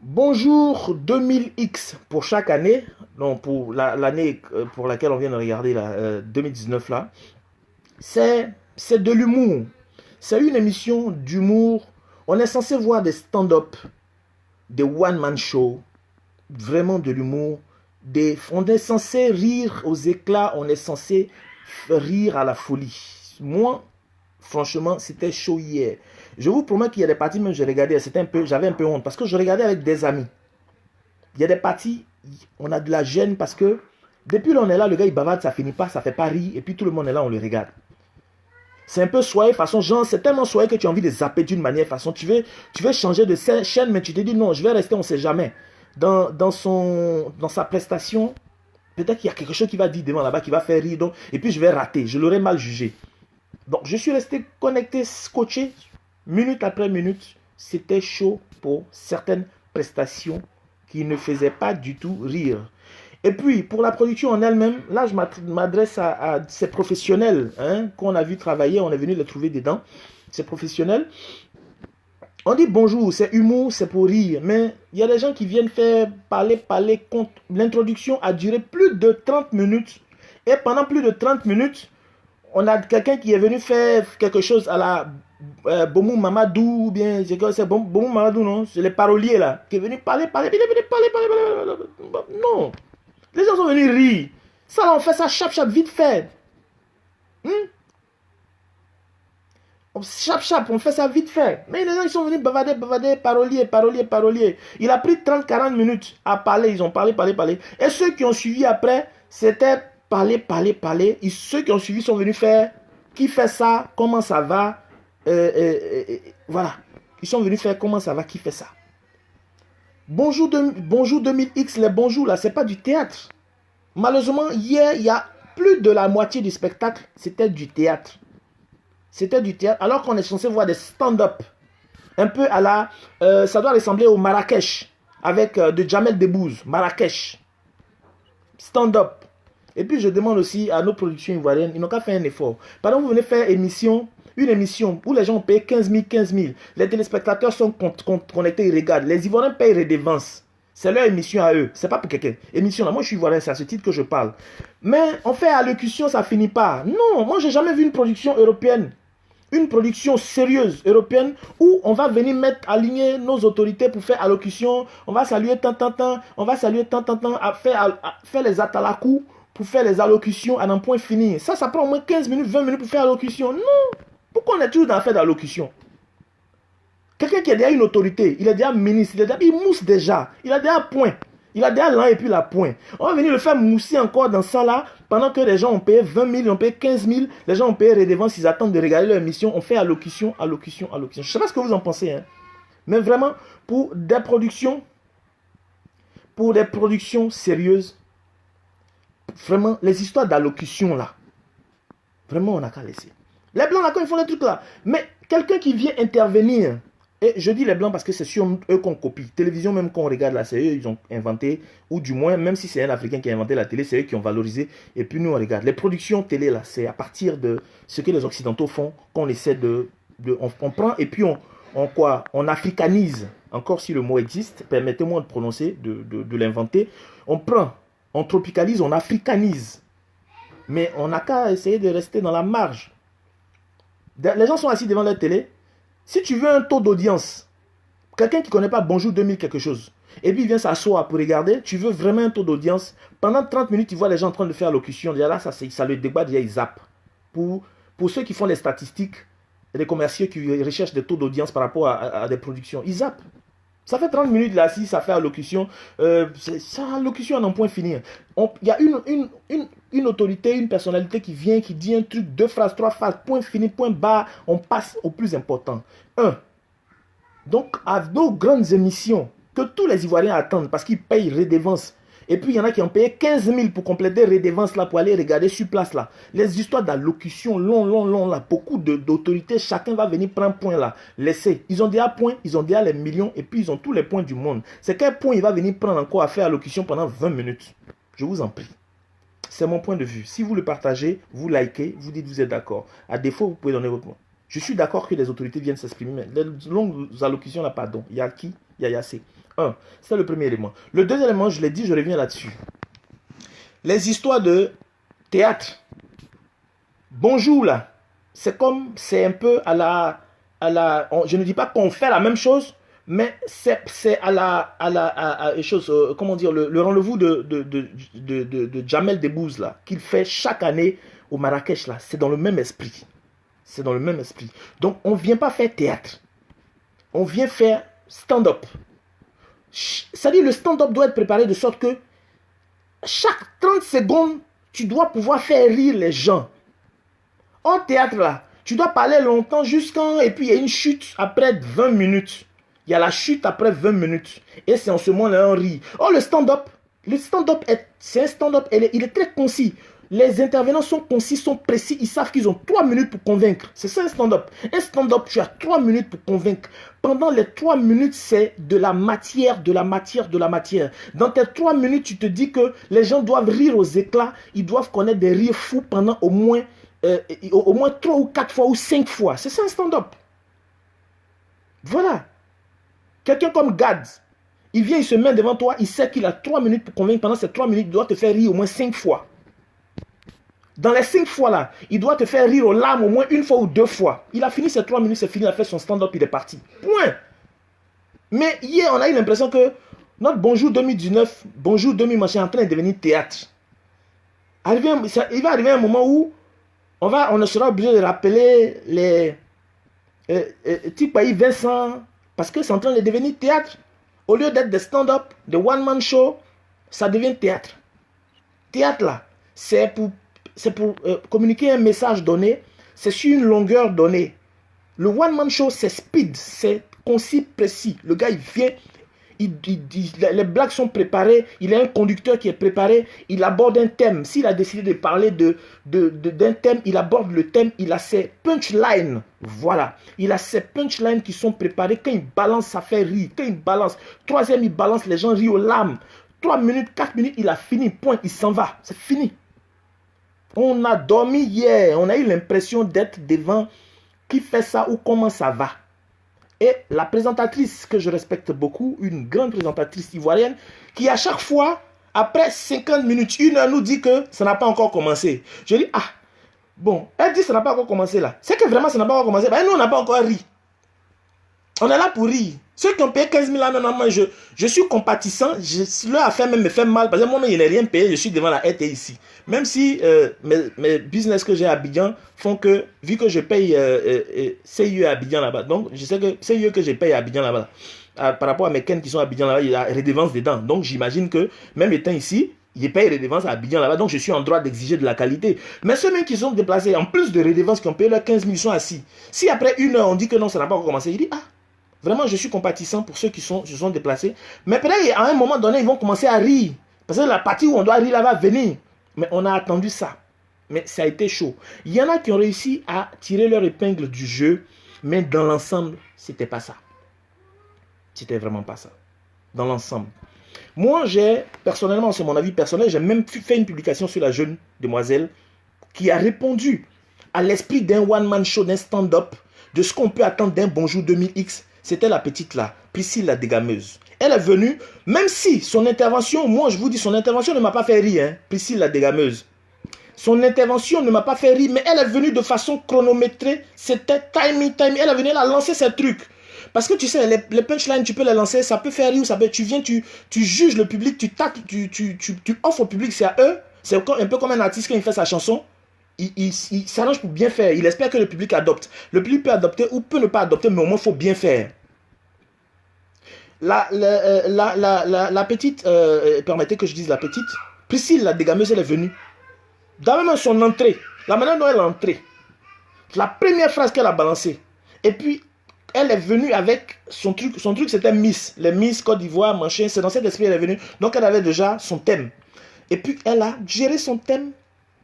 A: Bonjour 2000X pour chaque année, donc pour l'année pour laquelle on vient de regarder là, 2019 là, c'est de l'humour. C'est une émission d'humour. On est censé voir des stand-up, des one-man show, vraiment de l'humour. On est censé rire aux éclats, on est censé rire à la folie. Moi, franchement, c'était chaud hier. Je vous promets qu'il y a des parties, même je regardais, j'avais un peu honte, parce que je regardais avec des amis. Il y a des parties, on a de la gêne, parce que depuis là, on est là, le gars il bavarde, ça finit pas, ça fait pas rire, et puis tout le monde est là, on le regarde. C'est un peu soyeux, façon, genre, c'est tellement soyeux que tu as envie de zapper d'une manière, façon, tu veux changer de chaîne, mais tu te dis non, je vais rester, on sait jamais. Dans sa prestation, peut-être qu'il y a quelque chose qui va dire devant là-bas, qui va faire rire, donc, et puis je vais rater, je l'aurais mal jugé. Donc je suis resté connecté, scotché, minute après minute. C'était chaud pour certaines prestations qui ne faisaient pas du tout rire. Et puis pour la production en elle-même, là je m'adresse à ces professionnels hein, qu'on a vu travailler, on est venu les trouver dedans, ces professionnels. On dit bonjour, c'est humour, c'est pour rire, mais il y a des gens qui viennent faire parler. L'introduction a duré plus de 30 minutes. Et pendant plus de 30 minutes, on a quelqu'un qui est venu faire quelque chose à la Bomou Mamadou, ou bien c'est Bomou Mamadou, non? C'est les paroliers là, qui est venu parler. Non, les gens sont venus rire. Ça là, on fait ça chap, vite fait. Chap, on fait ça vite fait. Mais les gens ils sont venus bavarder, parolier. Il a pris 30-40 minutes à parler. Ils ont parlé. Et ceux qui ont suivi après, c'était parler. Et ceux qui ont suivi sont venus faire qui fait ça, comment ça va. Voilà. Ils sont venus faire comment ça va, qui fait ça. Bonjour 2000X, les bonjours là, c'est pas du théâtre. Malheureusement, hier, il y a plus de la moitié du spectacle, c'était du théâtre. C'était du théâtre, alors qu'on est censé voir des stand-up. Un peu à la... ça doit ressembler au Marrakech, avec de Jamel Debbouze, Marrakech. Stand-up. Et puis je demande aussi à nos productions ivoiriennes, ils n'ont qu'à faire un effort. Par exemple, vous venez faire une émission où les gens ont payé 15 000. Les téléspectateurs sont connectés, ils regardent. Les Ivoiriens payent redevance. C'est leur émission à eux. C'est pas pour quelqu'un. Émission là, moi je suis ivoirien, c'est à ce titre que je parle. Mais on fait allocution, ça finit pas. Non, moi j'ai jamais vu une production européenne. Une production sérieuse européenne où on va venir aligner nos autorités pour faire allocution. On va saluer tant, on va saluer tant, à faire les atalakou pour faire les allocutions à un point fini. Ça prend au moins 15 minutes, 20 minutes pour faire allocution. Non. Pourquoi on est toujours dans l'affaire d'allocution? Quelqu'un qui a déjà une autorité, il est déjà ministre, il mousse déjà. Il a déjà point. Il a déjà l'un et puis la point. On va venir le faire mousser encore dans ça là, pendant que les gens ont payé 20 000, ils ont payé 15 000, les gens ont payé redevance, ils attendent de regarder leur émission. On fait allocution. Je ne sais pas ce que vous en pensez, hein. Mais vraiment, pour des productions sérieuses, vraiment, les histoires d'allocution là, vraiment on n'a qu'à laisser. Les blancs là, quand ils font des trucs là, mais quelqu'un qui vient intervenir, et je dis les blancs parce que c'est sur eux qu'on copie. Télévision même qu'on regarde là, c'est eux ils ont inventé, ou du moins, même si c'est un Africain qui a inventé la télé, c'est eux qui ont valorisé, et puis nous on regarde. Les productions télé là, c'est à partir de ce que les Occidentaux font, qu'on essaie on prend et puis on africanise, encore si le mot existe, permettez-moi de prononcer, de l'inventer, on tropicalise, on africanise. Mais on n'a qu'à essayer de rester dans la marge. Les gens sont assis devant la télé. Si tu veux un taux d'audience, quelqu'un qui ne connaît pas Bonjour 2000 quelque chose, et puis il vient s'asseoir pour regarder, tu veux vraiment un taux d'audience, pendant 30 minutes, tu vois les gens en train de faire l'allocution. Déjà là, ça le débat, déjà ils zappent. Pour ceux qui font les statistiques, les commerciaux qui recherchent des taux d'audience par rapport à des productions, ils zappent. Ça fait 30 minutes là, si ça fait allocution, ça allocution à un point fini. Il y a une autorité, une personnalité qui vient, qui dit un truc, 2 phrases, 3 phrases, point fini, point bas, on passe au plus important. Donc à nos grandes émissions, que tous les Ivoiriens attendent parce qu'ils payent redevance. Et puis il y en a qui ont payé 15 000 pour compléter redevance là, pour aller regarder sur place là. Les histoires d'allocution long là, beaucoup d'autorités, chacun va venir prendre point là. Laissez, ils ont déjà point, ils ont déjà les millions et puis ils ont tous les points du monde. C'est quel point il va venir prendre encore à faire allocution pendant 20 minutes? Je vous en prie. C'est mon point de vue. Si vous le partagez, vous likez, vous dites que vous êtes d'accord. À défaut, vous pouvez donner votre point. Je suis d'accord que les autorités viennent s'exprimer, mais les longues allocutions là, pardon. Il y a qui? Il y a Yassé. C'est le premier élément. Le deuxième élément, je l'ai dit, je reviens là-dessus. Les histoires de théâtre. Bonjour là. C'est un peu à la je ne dis pas qu'on fait la même chose, mais c'est à la chose, comment dire, le rendez-vous de Jamel Debbouze là, qu'il fait chaque année au Marrakech là. C'est dans le même esprit. C'est dans le même esprit. Donc on ne vient pas faire théâtre. On vient faire stand-up. C'est-à-dire le stand-up doit être préparé de sorte que chaque 30 secondes, tu dois pouvoir faire rire les gens. En théâtre là, tu dois parler longtemps et puis il y a une chute après 20 minutes. Il y a la chute après 20 minutes. Et c'est en ce moment-là on rit. Oh, le stand-up, c'est un stand-up, il est très concis. Les intervenants sont concis, sont précis. Ils savent qu'ils ont 3 minutes pour convaincre. C'est ça un stand-up. Un stand-up, tu as 3 minutes pour convaincre. Pendant les 3 minutes, c'est de la matière. Dans tes 3 minutes, tu te dis que les gens doivent rire aux éclats. Ils doivent connaître des rires fous pendant au moins 3 ou 4 fois ou 5 fois. C'est ça un stand-up. Voilà. Quelqu'un comme Gad, il vient, il se met devant toi. Il sait qu'il a 3 minutes pour convaincre. Pendant ces 3 minutes, il doit te faire rire au moins 5 fois. Dans les 5 fois là, il doit te faire rire aux larmes au moins 1 fois ou 2 fois. Il a fini ses 3 minutes, c'est fini, il a fait son stand-up, il est parti. Point. Mais hier, on a eu l'impression que notre Bonjour 2019, Bonjour 2000 machin est en train de devenir théâtre. Il va arriver un moment où on sera obligé de rappeler les Tipaï Vincent, parce que c'est en train de devenir théâtre. Au lieu d'être des stand-up, des one-man show, ça devient théâtre. Théâtre là, c'est pour communiquer un message donné, c'est sur une longueur donnée. Le one-man show, c'est speed, c'est concis, précis. Le gars, il vient, les blagues sont préparées, il a un conducteur qui est préparé, il aborde un thème. S'il a décidé de parler d'un thème, il aborde le thème, il a ses punchlines. Voilà, il a ses punchlines qui sont préparées. Quand il balance, ça fait rire. Quand il balance, troisième, il balance, les gens rient aux larmes. 3 minutes, 4 minutes, il a fini, point, il s'en va, c'est fini. On a dormi hier, on a eu l'impression d'être devant qui fait ça ou comment ça va. Et la présentatrice que je respecte beaucoup, une grande présentatrice ivoirienne, qui à chaque fois, après 50 minutes, 1 heure, nous dit que ça n'a pas encore commencé. Je dis, ah, bon, elle dit ça n'a pas encore commencé là. C'est que vraiment ça n'a pas encore commencé. Ben nous, on n'a pas encore ri. On est là pour rire. Ceux qui ont payé 15 000 là, maintenant, je suis compatissant. Leur affaire même me fait mal. Parce que moi-même, je n'ai rien payé. Je suis devant la RT ici. Même si mes business que j'ai à Abidjan font que, vu que je paye CIE à Abidjan là-bas, donc je sais que CIE que je paye à Abidjan là-bas, par rapport à mes Ken qui sont à Abidjan là-bas, il y a redevance dedans. Donc j'imagine que, même étant ici, je paye redevance à Abidjan là-bas, donc je suis en droit d'exiger de la qualité. Mais ceux mêmes qui sont déplacés, en plus de redevance qui ont payé leurs 15 000, ils sont assis. Si après 1 heure, on dit que non, ça n'a pas encore commencé, il dit, ah, vraiment, je suis compatissant pour ceux qui se sont déplacés. Mais peut-être à un moment donné, ils vont commencer à rire. Parce que la partie où on doit rire là va venir. Mais on a attendu ça. Mais ça a été chaud. Il y en a qui ont réussi à tirer leur épingle du jeu. Mais dans l'ensemble, c'était pas ça. C'était vraiment pas ça. Dans l'ensemble. Moi, personnellement, c'est mon avis personnel, j'ai même fait une publication sur la jeune demoiselle qui a répondu à l'esprit d'un one-man show, d'un stand-up, de ce qu'on peut attendre d'un Bonjour 2000X. C'était la petite là, Priscille la dégameuse. Elle est venue, même si son intervention, moi je vous dis, son intervention ne m'a pas fait rire, hein, Priscille la dégameuse. Son intervention ne m'a pas fait rire, mais elle est venue de façon chronométrée. C'était timing. Elle est venue, elle a lancé ses trucs. Parce que tu sais, les punchlines, tu peux les lancer, ça peut faire rire, ça peut, tu viens, tu juges le public, tu offres au public, c'est à eux. C'est un peu comme un artiste quand il fait sa chanson. Il s'arrange pour bien faire. Il espère que le public adopte. Le public peut adopter ou peut ne pas adopter, mais au moins il faut bien faire. La petite, permettez que je dise la petite, Priscille, la dégameuse, elle est venue. Dans même son entrée, la manière dont elle est entrée, la première phrase qu'elle a balancée, et puis elle est venue avec son truc c'était Miss, les Miss Côte d'Ivoire, machin, c'est dans cet esprit elle est venue. Donc elle avait déjà son thème. Et puis elle a géré son thème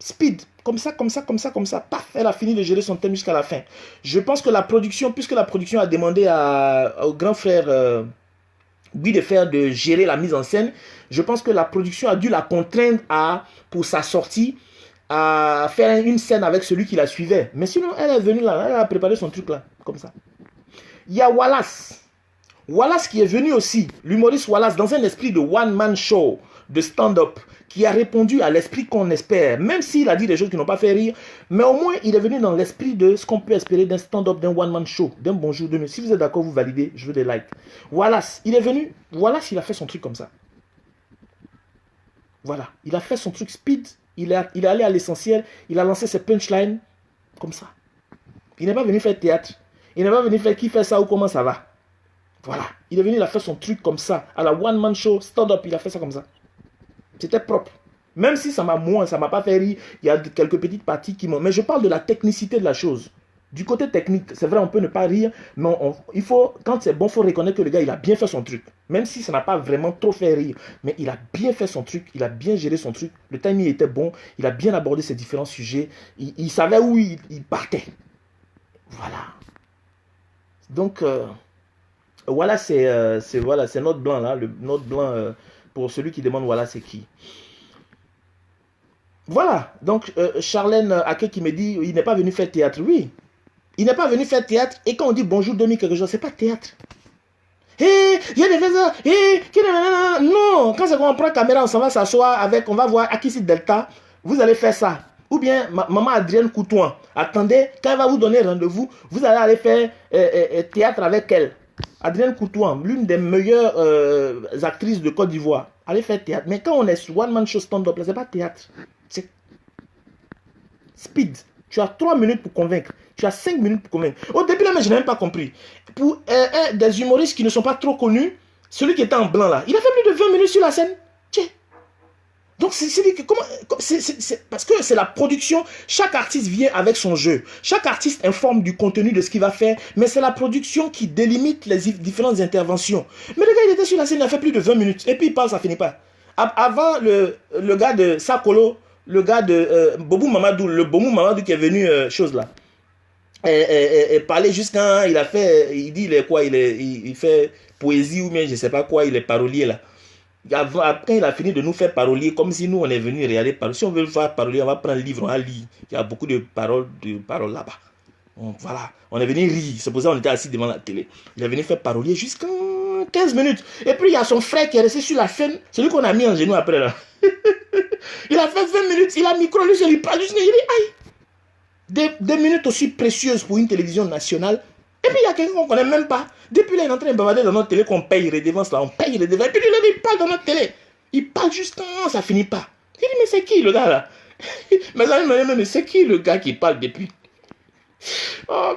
A: speed, comme ça, paf, elle a fini de gérer son thème jusqu'à la fin. Je pense que la production, puisque la production a demandé au grand frère Guy de gérer la mise en scène, je pense que la production a dû la contraindre pour sa sortie, à faire une scène avec celui qui la suivait. Mais sinon, elle est venue là, elle a préparé son truc là, comme ça. Il y a Wallace. Wallace qui est venu aussi, l'humoriste Wallace, dans un esprit de one-man show, de stand-up, qui a répondu à l'esprit qu'on espère, même s'il a dit des choses qui n'ont pas fait rire, mais au moins il est venu dans l'esprit de ce qu'on peut espérer d'un stand-up, d'un one-man show, d'un Bonjour 2000. Si vous êtes d'accord, vous validez, je veux des likes. Wallace, il est venu, Wallace, il a fait son truc comme ça. Voilà, il a fait son truc speed, il est allé à l'essentiel, il a lancé ses punchlines comme ça. Il n'est pas venu faire théâtre, il n'est pas venu faire qui fait ça ou comment ça va. Voilà, il est venu, il a fait son truc comme ça, à la one-man show, stand-up, il a fait ça comme ça. C'était propre. Même si ça m'a pas fait rire, il y a quelques petites parties qui m'ont... Mais je parle de la technicité de la chose. Du côté technique, c'est vrai, on peut ne pas rire, mais il faut, quand c'est bon, il faut reconnaître que le gars, il a bien fait son truc. Même si ça n'a pas vraiment trop fait rire, mais il a bien fait son truc, il a bien géré son truc, le timing était bon, il a bien abordé ses différents sujets, il savait où il partait. Voilà. Donc, voilà, c'est notre blanc là, notre blanc... Pour celui qui demande, voilà, c'est qui. Voilà. Donc, Charlène Ake qui me dit, il n'est pas venu faire théâtre. Oui. Il n'est pas venu faire théâtre. Et quand on dit bonjour, demi quelque chose, c'est pas théâtre. Hé, il y a des faiseurs. Hé, non. Quand c'est qu'on prend la caméra, on s'en va s'asseoir avec, on va voir Akissi Delta. Vous allez faire ça. Ou bien, maman Adrienne Coutouin. Attendez, quand elle va vous donner rendez-vous, vous allez aller faire théâtre avec elle. Adrienne Coutouin, l'une des meilleures actrices de Côte d'Ivoire, allez faire théâtre. Mais quand on est sur One Man Show Stand-Up, c'est pas théâtre. C'est speed. Tu as 3 minutes pour convaincre. Tu as 5 minutes pour convaincre. Au début, là, mais je n'ai même pas compris. Pour des humoristes qui ne sont pas trop connus, celui qui était en blanc là, il a fait plus de 20 minutes sur la scène. Tiens. Donc, parce que c'est la production. Chaque artiste vient avec son jeu. Chaque artiste informe du contenu de ce qu'il va faire. Mais c'est la production qui délimite les différentes interventions. Mais le gars, il était sur la scène, il a fait plus de 20 minutes. Et puis, il parle, ça finit pas. Avant, le gars de Sakolo, le gars de Bobou Mamadou, le Bobou Mamadou qui est venu, chose là. Et parler jusqu'à... Il dit, il est quoi, il fait poésie ou bien je sais pas quoi, il est parolier là. Après, il a fini de nous faire parolier comme si nous, on est venu regarder parler. Si on veut faire parolier, on va prendre un livre, on va lire. Il y a beaucoup de paroles là-bas. Voilà, on est venu rire. C'est pour ça qu'on était assis devant la télé. Il est venu faire parolier jusqu'à 15 minutes. Et puis, il y a son frère qui est resté sur la scène. Celui qu'on a mis en genou après là. Il a fait 20 minutes. Il a micro, lui, il parle juste. Il dit, aïe. Des minutes aussi précieuses pour une télévision nationale. Et puis il y a quelqu'un qu'on ne connaît même pas. Depuis là, il est en train de bavarder dans notre télé qu'on paye redevance là. On paye redevance. Et puis il parle dans notre télé. Il parle juste quand ça finit pas. Il dit, mais c'est qui le gars là? Mais là, il me dit, mais c'est qui le gars qui parle depuis? Oh.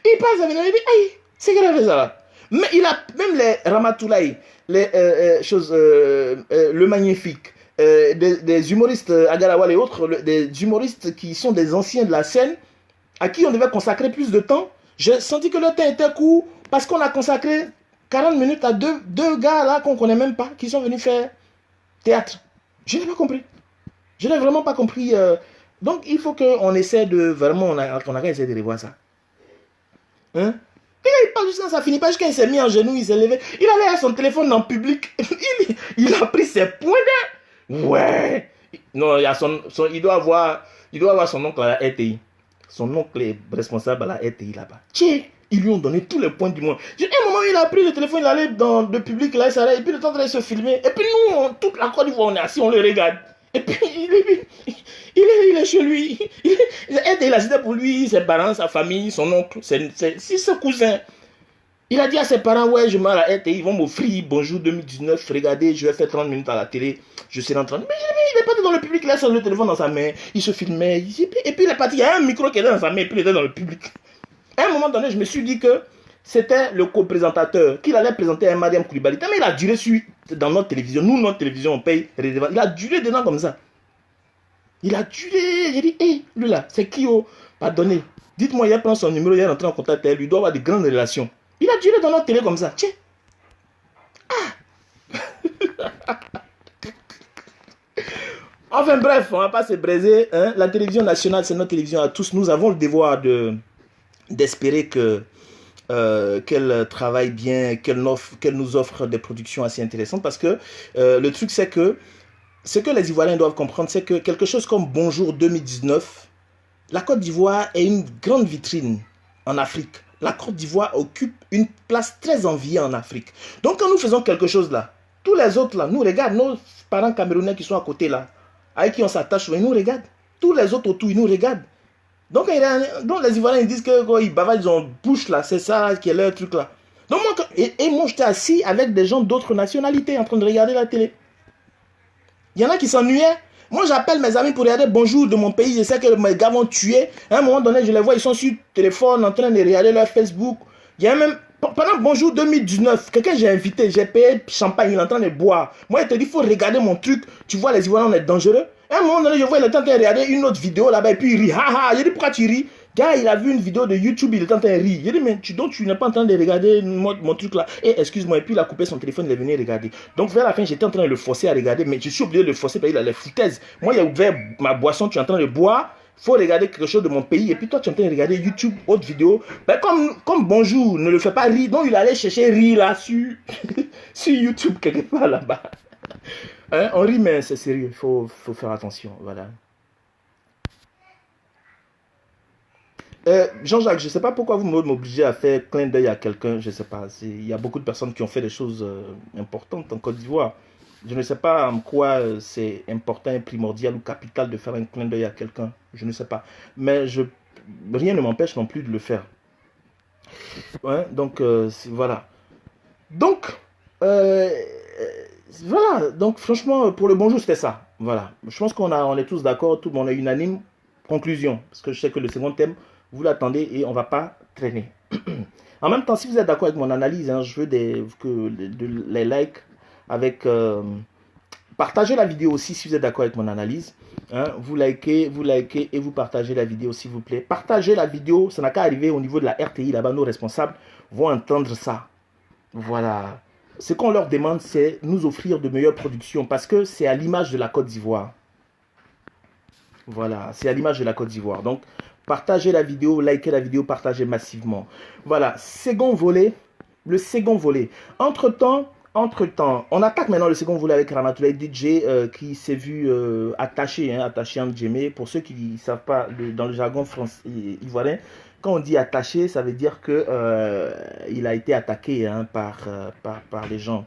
A: Il parle, ça finit. Il dit, aïe, c'est grave ça là. Mais il a même les Ramatoulaye, les choses, le magnifique, des humoristes Agarawa et autres, des humoristes qui sont des anciens de la scène, à qui on devait consacrer plus de temps. J'ai senti que le temps était court parce qu'on a consacré 40 minutes à deux gars là qu'on ne connaît même pas, qui sont venus faire théâtre. Je n'ai pas compris. Je n'ai vraiment pas compris. Donc il faut qu'on essaie de vraiment, on a qu'à essayer de revoir ça. Hein? Et il parle juste quand ça finit pas, jusqu'à il s'est mis en genoux, il s'est levé. Il allait à son téléphone en public. Il a pris ses poings de... Ouais. Non, il y a il doit avoir son oncle à la RTI. Son oncle est responsable à la RTI là-bas. Tiens, ils lui ont donné tous les points du monde. À un moment, il a pris le téléphone, il allait dans le public, là, il s'arrête, et puis le temps de se filmer. Et puis nous, toute la Côte d'Ivoire, on est assis, on le regarde. Et puis, il est chez lui. Il a cité pour lui, ses parents, sa famille, son oncle, ses cousins. Il a dit à ses parents, ouais, je m'en à la RTI, ils vont m'offrir bonjour 2019, regardez, je vais faire 30 minutes à la télé, je serai en train de... Mais il est parti dans le public, il a le téléphone dans sa main, il se filmait, et puis il est parti, il y a un micro qui est dans sa main, et puis il était dans le public. À un moment donné, je me suis dit que c'était le co-présentateur, qu'il allait présenter à Mariam Koulibaly. Mais il a duré dans notre télévision, nous, notre télévision, on paye, il a duré dedans comme ça. Il a duré, j'ai dit, hé, lui là, c'est qui, oh, pardonnez, dites-moi, il a pris son numéro, il est rentré en contact avec lui, il doit avoir de grandes relations. Il a duré dans notre télé comme ça. Tiens. Ah. Enfin bref, on ne va pas se braiser. Hein? La télévision nationale, c'est notre télévision à tous. Nous avons le devoir d'espérer qu'elle travaille bien, qu'elle nous offre des productions assez intéressantes. Parce que le truc, c'est que ce que les Ivoiriens doivent comprendre, c'est que quelque chose comme Bonjour 2019, la Côte d'Ivoire est une grande vitrine en Afrique. La Côte d'Ivoire occupe une place très enviée en Afrique. Donc quand nous faisons quelque chose là, tous les autres là, nous regardent, nos parents camerounais qui sont à côté là, avec qui on s'attache, ils nous regardent. Tous les autres autour, ils nous regardent. Donc les Ivoiriens ils disent qu'ils bavardent, ils ont bouche là, c'est ça qui est leur truc là. Donc moi j'étais assis avec des gens d'autres nationalités en train de regarder la télé. Il y en a qui s'ennuyaient. Moi, j'appelle mes amis pour regarder Bonjour de mon pays. Je sais que mes gars vont tuer. À un moment donné, je les vois, ils sont sur le téléphone en train de regarder leur Facebook. Il y a même, pendant Bonjour 2019, quelqu'un j'ai invité, j'ai payé champagne, il est en train de boire. Moi, il te dit, il faut regarder mon truc. Tu vois, les Ivoiriens, on est dangereux. À un moment donné, je vois, il est en train de regarder une autre vidéo là-bas et puis il rit. Ha ha, je dis, pourquoi tu ris? Gars, il a vu une vidéo de YouTube, il est en train de rire. Je dis, mais tu n'es pas en train de regarder mon truc là. Et excuse-moi, et puis il a coupé son téléphone, il est venu regarder. Donc vers la fin, j'étais en train de le forcer à regarder, mais je suis obligé de le forcer parce qu'il a les foutaises. Moi, il a ouvert ma boisson, tu es en train de boire, il faut regarder quelque chose de mon pays, et puis toi, tu es en train de regarder YouTube, autre vidéo. Ben, comme Bonjour ne le fait pas rire, donc il allait chercher rire là sur, sur YouTube, quelque part là-bas. Hein, on rit, mais c'est sérieux, il faut faire attention, voilà. Jean-Jacques, je ne sais pas pourquoi vous m'obligez à faire clin d'œil à quelqu'un, je ne sais pas. Il y a beaucoup de personnes qui ont fait des choses importantes en Côte d'Ivoire. Je ne sais pas en quoi c'est important et primordial ou capital de faire un clin d'œil à quelqu'un. Je ne sais pas. Mais rien ne m'empêche non plus de le faire. Ouais, donc, voilà. Donc, voilà. Donc, franchement, pour le bonjour, c'était ça. Voilà. Je pense on est tous d'accord, tout le monde est unanime. Conclusion. Parce que je sais que le second thème, vous l'attendez et on ne va pas traîner. En même temps, si vous êtes d'accord avec mon analyse, hein, je veux les likes avec
C: Partagez la vidéo aussi si vous êtes d'accord avec mon analyse. Hein, vous likez et vous partagez la vidéo s'il vous plaît. Partagez la vidéo, ça n'a qu'à arriver au niveau de la RTI, là-bas nos responsables vont entendre ça. Voilà. Ce qu'on leur demande, c'est nous offrir de meilleures productions parce que c'est à l'image de la Côte d'Ivoire. Voilà, c'est à l'image de la Côte d'Ivoire. Donc, partagez la vidéo, likez la vidéo, partagez massivement. Voilà, second volet, le second volet. Entre-temps, on attaque maintenant le second volet avec Ramatoulaye DJ qui s'est vu attaché en djemé. Pour ceux qui ne savent pas, dans le jargon français ivoirien, quand on dit attaché, ça veut dire que il a été attaqué par les gens.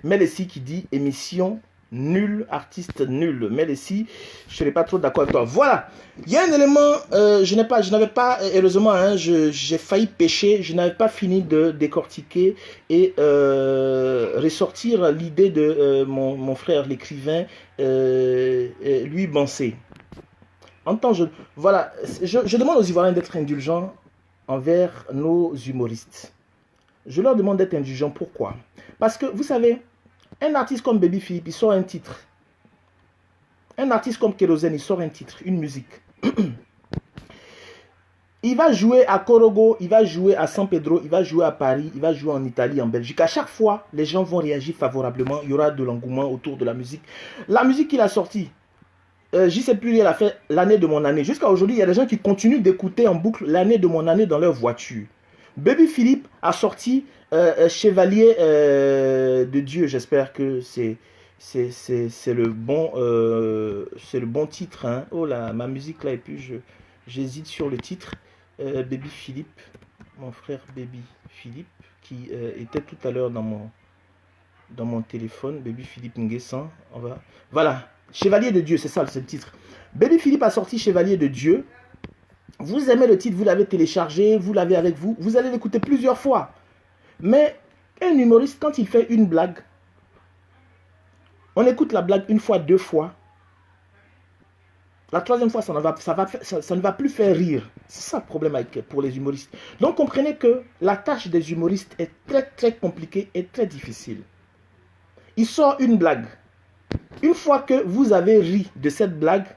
C: Mais ici qui dit émission nul, artiste nul. Mais ici, je ne serais pas trop d'accord avec toi. Voilà. Il y a un élément, je n'avais pas, heureusement, j'ai failli pêcher. Je n'avais pas fini de décortiquer et ressortir l'idée de mon frère, l'écrivain, Louis Bansé. Voilà, je demande aux Ivoiriens d'être indulgents envers nos humoristes. Je leur demande d'être indulgents. Pourquoi? Parce que, vous savez, un artiste comme Baby Philippe, il sort un titre. Un artiste comme Kérosène, il sort un titre, une musique. Il va jouer à Korogo, il va jouer à San Pedro, il va jouer à Paris, il va jouer en Italie, en Belgique. À chaque fois, les gens vont réagir favorablement. Il y aura de l'engouement autour de la musique. La musique qu'il a sortie, j'y sais plus, il a fait l'année de mon année. Jusqu'à aujourd'hui, il y a des gens qui continuent d'écouter en boucle l'année de mon année dans leur voiture. Baby Philippe a sorti Chevalier de Dieu. J'espère que c'est le bon titre. Hein. Oh là, ma musique là, et puis j'hésite sur le titre. Baby Philippe, mon frère Baby Philippe, qui était tout à l'heure dans mon téléphone. Baby Philippe Nguessan. Voilà, Chevalier de Dieu, c'est ça, c'est le titre. Baby Philippe a sorti Chevalier de Dieu. Vous aimez le titre, vous l'avez téléchargé, vous l'avez avec vous, vous allez l'écouter plusieurs fois. Mais un humoriste, quand il fait une blague, on écoute la blague une fois, deux fois. La troisième fois, ça ne va plus faire rire. C'est ça le problème pour les humoristes. Donc comprenez que la tâche des humoristes est très très compliquée et très difficile. Il sort une blague. Une fois que vous avez ri de cette blague,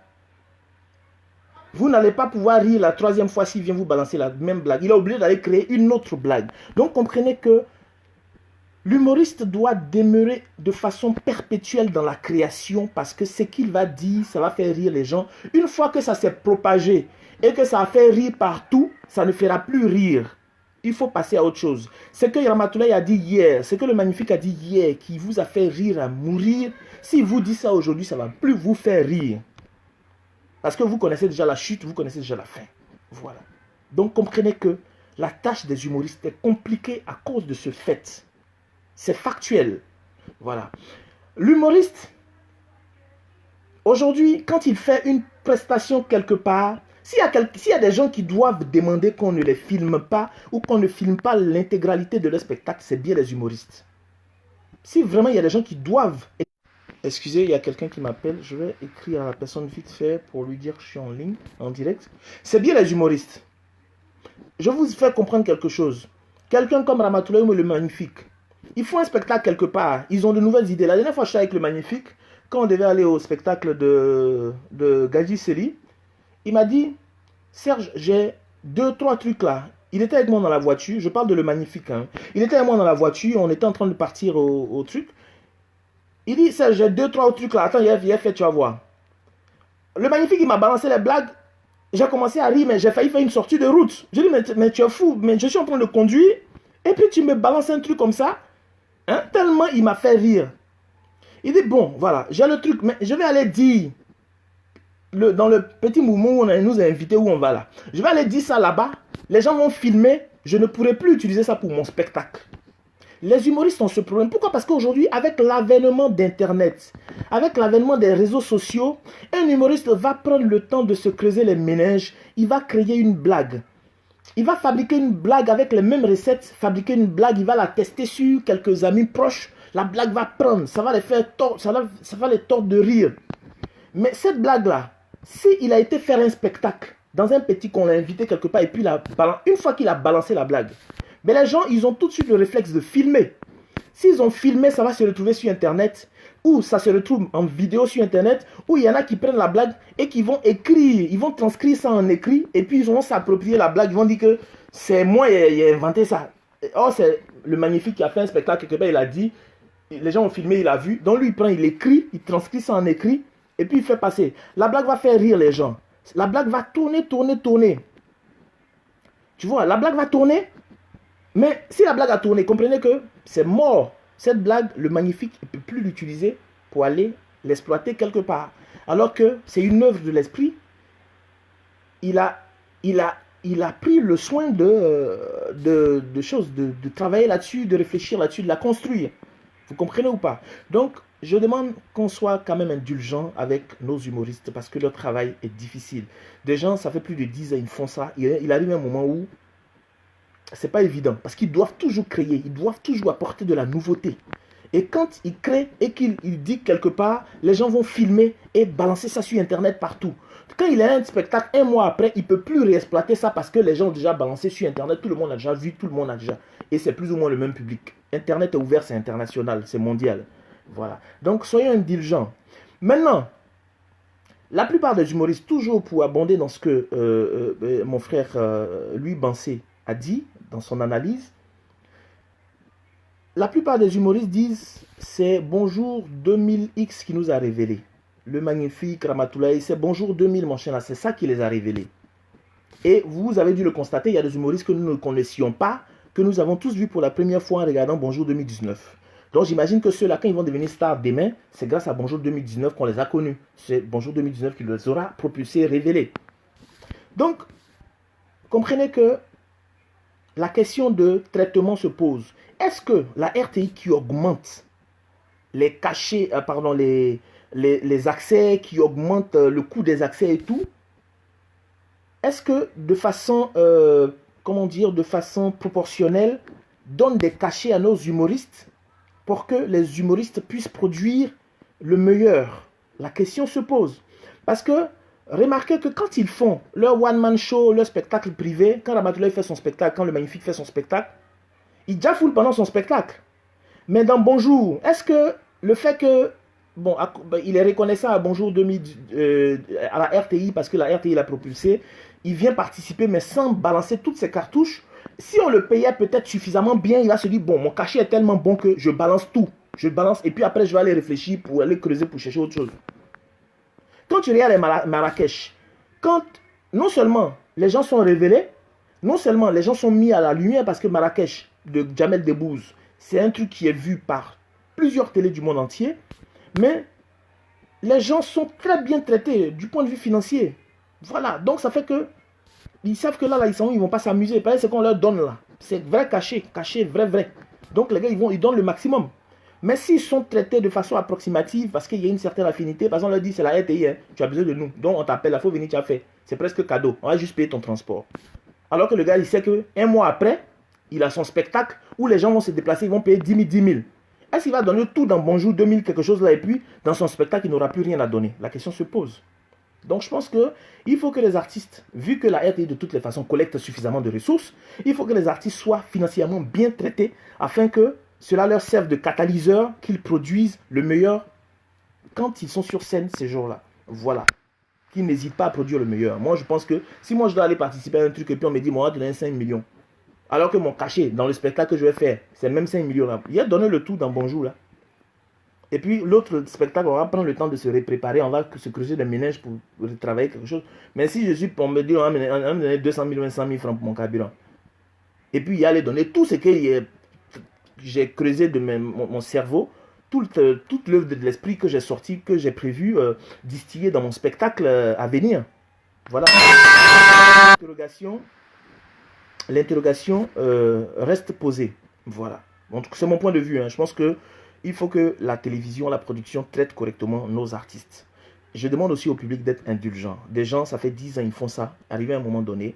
C: vous n'allez pas pouvoir rire la troisième fois s'il vient vous balancer la même blague. Il est obligé d'aller créer une autre blague. Donc comprenez que l'humoriste doit demeurer de façon perpétuelle dans la création parce que ce qu'il va dire, ça va faire rire les gens. Une fois que ça s'est propagé et que ça a fait rire partout, ça ne fera plus rire. Il faut passer à autre chose. Ce que Ramatoulaye a dit hier, ce que le Magnifique a dit hier, qui vous a fait rire à mourir, si vous dites ça aujourd'hui, ça ne va plus vous faire rire. Parce que vous connaissez déjà la chute, vous connaissez déjà la fin. Voilà. Donc comprenez que la tâche des humoristes est compliquée à cause de ce fait. C'est factuel. Voilà. L'humoriste, aujourd'hui, quand il fait une prestation quelque part, s'il y a des gens qui doivent demander qu'on ne les filme pas ou qu'on ne filme pas l'intégralité de leur spectacle, c'est bien les humoristes. Si vraiment il y a des gens qui doivent... Excusez, il y a quelqu'un qui m'appelle. Je vais écrire à la personne vite fait pour lui dire que je suis en ligne, en direct. C'est bien les humoristes. Je vous fais comprendre quelque chose. Quelqu'un comme Ramatoulaye ou le Magnifique, ils font un spectacle quelque part. Ils ont de nouvelles idées. La dernière fois, je suis avec le Magnifique, quand on devait aller au spectacle de Gadji Seli, il m'a dit, Serge, j'ai 2-3 trucs là. Il était avec moi dans la voiture. Je parle de le Magnifique. Hein. Il était avec moi dans la voiture. On était en train de partir au truc. Il dit, Serge, j'ai 2-3 trucs là. Attends, il a fait, tu vas voir. Le Magnifique, il m'a balancé les blagues. J'ai commencé à rire, mais j'ai failli faire une sortie de route. J'ai dit, mais tu es fou. Mais je suis en train de conduire. Et puis tu me balances un truc comme ça. Hein, tellement il m'a fait rire. Il dit, bon, voilà, j'ai le truc. Mais je vais aller dire, dans le petit mouvement où on nous a invités, où on va là. Je vais aller dire ça là-bas. Les gens vont filmer. Je ne pourrai plus utiliser ça pour mon spectacle. Les humoristes ont ce problème. Pourquoi? Parce qu'aujourd'hui, avec l'avènement d'Internet, avec l'avènement des réseaux sociaux, un humoriste va prendre le temps de se creuser les méninges. Il va créer une blague. Il va fabriquer une blague avec les mêmes recettes. Fabriquer une blague, il va la tester sur quelques amis proches. La blague va prendre. Ça va les faire ça va les tordre de rire. Mais cette blague-là, s'il a été faire un spectacle dans un petit qu'on l'a invité quelque part et puis une fois qu'il a balancé la blague, mais les gens, ils ont tout de suite le réflexe de filmer. S'ils ont filmé, ça va se retrouver sur Internet. où ça se retrouve en vidéo sur internet, où il y en a qui prennent la blague et qui vont écrire, ils vont transcrire ça en écrit et puis ils vont s'approprier la blague, ils vont dire que c'est moi qui ai inventé ça. Or c'est le Magnifique qui a fait un spectacle quelque part, il a dit, les gens ont filmé, il a vu, donc lui il prend, il écrit, il transcrit ça en écrit et puis il fait passer. La blague va faire rire les gens, la blague va tourner. Tu vois, la blague va tourner, mais si la blague a tourné, comprenez que c'est mort. Cette blague, le Magnifique ne peut plus l'utiliser pour aller l'exploiter quelque part. Alors que c'est une œuvre de l'esprit. Il a pris le soin de travailler là-dessus, de réfléchir là-dessus, de la construire. Vous comprenez ou pas? Donc, je demande qu'on soit quand même indulgent avec nos humoristes parce que leur travail est difficile. Des gens, ça fait plus de 10 ans, ils font ça. Il arrive un moment où c'est pas évident parce qu'ils doivent toujours créer, ils doivent toujours apporter de la nouveauté. Et quand ils créent et qu'ils disent quelque part, les gens vont filmer et balancer ça sur internet partout. Quand il a un spectacle, un mois après, il ne peut plus réexploiter ça parce que les gens ont déjà balancé sur internet, tout le monde a déjà vu, tout le monde a déjà. Et c'est plus ou moins le même public. Internet est ouvert, c'est international, c'est mondial. Voilà. Donc soyons indulgents. Maintenant, la plupart des humoristes, toujours pour abonder dans ce que mon frère Louis Bansé a dit dans son analyse, la plupart des humoristes disent c'est Bonjour 2000X qui nous a révélé. Le Magnifique, Ramatoulaye, c'est Bonjour 2000 mon chien là, c'est ça qui les a révélés. Et vous avez dû le constater, il y a des humoristes que nous ne connaissions pas, que nous avons tous vus pour la première fois en regardant Bonjour 2019. Donc j'imagine que ceux-là, quand ils vont devenir stars demain, c'est grâce à Bonjour 2019 qu'on les a connus. C'est Bonjour 2019 qui les aura propulsés, révélés. Donc, comprenez que la question de traitement se pose. Est-ce que la RTI qui augmente les cachets, les accès, qui augmente le coût des accès et tout, est-ce que de façon, de façon proportionnelle, donne des cachets à nos humoristes pour que les humoristes puissent produire le meilleur? La question se pose. Parce que, remarquez que quand ils font leur one-man show, leur spectacle privé, quand Ramatoulaye fait son spectacle, quand le Magnifique fait son spectacle, il jaffoule pendant son spectacle. Mais dans Bonjour, est-ce que le fait que, bon, il est reconnaissant à Bonjour 2000, à la RTI, parce que la RTI l'a propulsé, il vient participer, mais sans balancer toutes ses cartouches. Si on le payait peut-être suffisamment bien, il va se dire, bon, mon cachet est tellement bon que je balance tout. Je balance, et puis après, je vais aller réfléchir pour aller creuser, pour chercher autre chose. Quand tu regardes Marrakech, quand non seulement les gens sont révélés, non seulement les gens sont mis à la lumière, parce que Marrakech, de Jamel Debbouze, c'est un truc qui est vu par plusieurs télés du monde entier, mais les gens sont très bien traités du point de vue financier. Voilà, donc ça fait que ils savent que là ils ne vont pas s'amuser. Parce que ce qu'on leur donne là, c'est vrai caché, vrai. Donc les gars, ils donnent le maximum. Mais s'ils sont traités de façon approximative, parce qu'il y a une certaine affinité, parce qu'on leur dit c'est la RTI, hein, tu as besoin de nous, donc on t'appelle, il faut venir, tu as fait. C'est presque cadeau, on va juste payer ton transport. Alors que le gars, il sait qu'un mois après, il a son spectacle où les gens vont se déplacer, ils vont payer 10 000. Est-ce qu'il va donner tout dans Bonjour 2000, quelque chose là, et puis dans son spectacle, il n'aura plus rien à donner? La question se pose. Donc je pense qu'il faut que les artistes, vu que la RTI de toutes les façons collecte suffisamment de ressources, il faut que les artistes soient financièrement bien traités afin que cela leur serve de catalyseur, qu'ils produisent le meilleur quand ils sont sur scène ces jours-là. Voilà. Qu'ils n'hésitent pas à produire le meilleur. Moi je pense que si moi je dois aller participer à un truc et puis on me dit moi on va donner 5 millions, alors que mon cachet dans le spectacle que je vais faire, c'est même 5 millions là. Il a donné le tout dans Bonjour là. Et puis l'autre spectacle, on va prendre le temps de se préparer, on va se creuser des ménages pour travailler quelque chose. Mais si je suis pour me dire, on va me donner 200 000 ou 100 000 francs pour mon carburant. Et puis il y a aller donner tout ce que j'ai creusé de mon cerveau, toute l'œuvre de l'esprit que j'ai sorti, que j'ai prévu, distiller dans mon spectacle à venir. Voilà. L'interrogation reste posée. Voilà. Donc c'est mon point de vue. Hein. Je pense que il faut que la télévision, la production traite correctement nos artistes. Je demande aussi au public d'être indulgent. Des gens, ça fait 10 ans, ils font ça. Arrivé à un moment donné,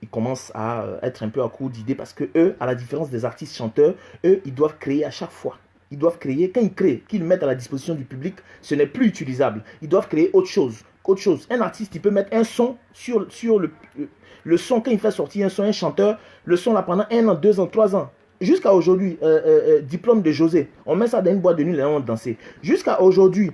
C: ils commencent à être un peu à court d'idées parce que eux, à la différence des artistes chanteurs, eux, ils doivent créer à chaque fois. Ils doivent créer, quand ils créent, qu'ils mettent à la disposition du public, ce n'est plus utilisable. Ils doivent créer autre chose. Un artiste, il peut mettre un son sur le son, quand il fait sortir un son, un chanteur, le son là pendant 1 an, 2 ans, 3 ans. Jusqu'à aujourd'hui, diplôme de José, on met ça dans une boîte de nuit, les gens vont danser. Jusqu'à aujourd'hui,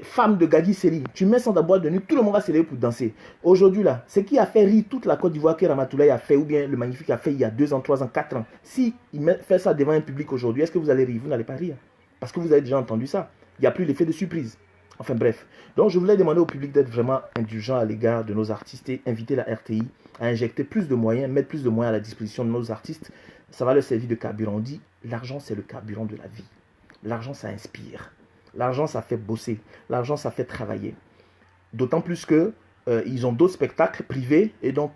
C: femme de Gadi Seri, tu mets ça dans la boîte de nuit, tout le monde va se lever pour danser. Aujourd'hui, là, ce qui a fait rire toute la Côte d'Ivoire que Ramatoulaye a fait, ou bien le Magnifique a fait il y a 2 ans, 3 ans, 4 ans, si il fait ça devant un public aujourd'hui, est-ce que vous allez rire? Vous n'allez pas rire. Parce que vous avez déjà entendu ça. Il n'y a plus l'effet de surprise. Enfin bref. Donc je voulais demander au public d'être vraiment indulgent à l'égard de nos artistes et inviter la RTI à injecter plus de moyens, mettre plus de moyens à la disposition de nos artistes. Ça va leur servir de carburant. On dit, l'argent c'est le carburant de la vie. L'argent ça inspire. L'argent ça fait bosser. L'argent ça fait travailler. D'autant plus que ils ont d'autres spectacles privés et donc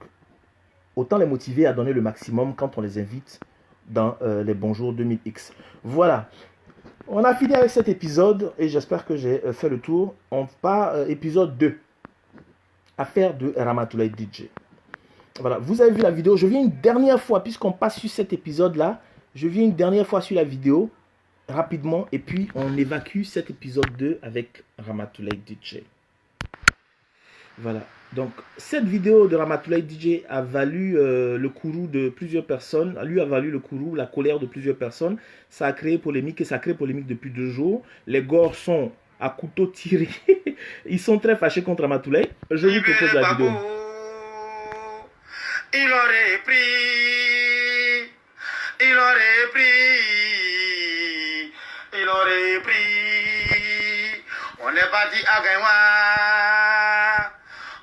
C: autant les motiver à donner le maximum quand on les invite dans les Bonjours 2000X. Voilà. On a fini avec cet épisode et j'espère que j'ai fait le tour. On part épisode 2. Affaire de Ramatoulaye DJ. Voilà, vous avez vu la vidéo. Je viens une dernière fois, puisqu'on passe sur cet épisode-là. Je viens une dernière fois sur la vidéo, rapidement. Et puis, on évacue cet épisode 2 avec Ramatoulaye DJ. Voilà. Donc, cette vidéo de Ramatoulaye DJ a valu le courroux de plusieurs personnes. Lui a valu le courroux, la colère de plusieurs personnes. Ça a créé polémique et ça crée polémique depuis 2 jours. Les gores sont à couteau tiré. Ils sont très fâchés contre Ramatoulaye. Je vous propose la vidéo.
B: Il aurait pris, il aurait pris, il aurait pris. On est parti à Gaïwa,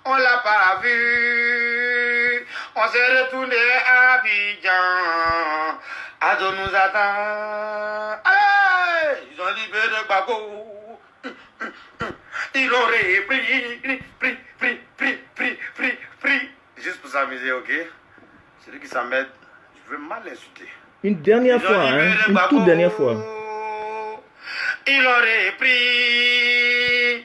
B: on l'a pas vu. On s'est retourné à Abidjan, Ado nous attend. Allez, ils ont libéré Gbagbo. Il aurait pris. Juste pour s'amuser, ok? Celui qui s'emmène, je veux mal l'insulter.
C: Une dernière fois, hein? Une toute dernière fois.
B: Il aurait pris,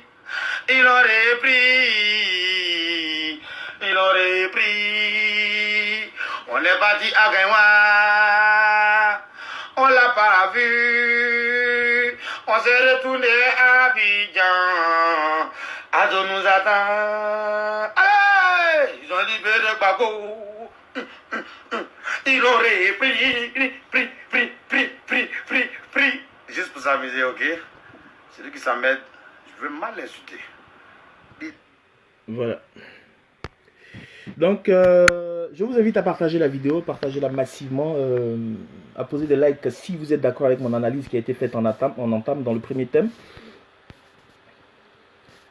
B: il aurait pris, il aurait pris. On est parti à Gaïwa, on l'a pas vu. On s'est retourné à Abidjan, Ado nous attend. Allez, ils ont libéré Gbagbo. Il aurait pris. Juste pour s'amuser, ok? Celui qui s'emmène, je veux mal l'insulter.
C: Voilà. Donc, je vous invite à partager la vidéo, partagez-la massivement, à poser des likes si vous êtes d'accord avec mon analyse qui a été faite en entame dans le premier thème.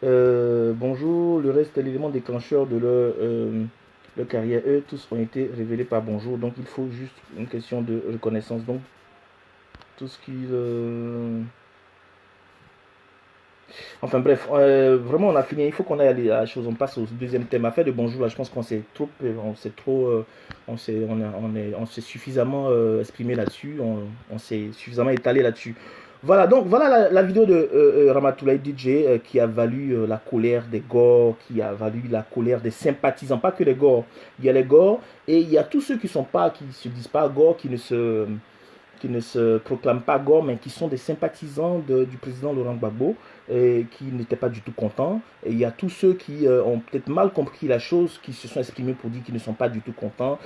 C: Bonjour, le reste est l'élément déclencheur de leur carrière. Eux, tous ont été révélés par Bonjour, donc il faut juste une question de reconnaissance. Donc, tout ce qui... Enfin bref, vraiment on a fini, il faut qu'on aille à la chose, on passe au deuxième thème. Affaire de Bonjour, là, je pense qu'on s'est suffisamment exprimé là-dessus, on s'est suffisamment étalé là-dessus. Voilà, donc voilà la vidéo de Ramatoulaye DJ qui a valu la colère des gores, qui a valu la colère des sympathisants, pas que les gores. Il y a les gores et il y a tous ceux qui se disent pas gores, qui ne se proclament pas gores, mais qui sont des sympathisants du président Laurent Gbagbo, et qui n'étaient pas du tout contents. Et il y a tous ceux qui ont peut-être mal compris la chose, qui se sont exprimés pour dire qu'ils ne sont pas du tout contents.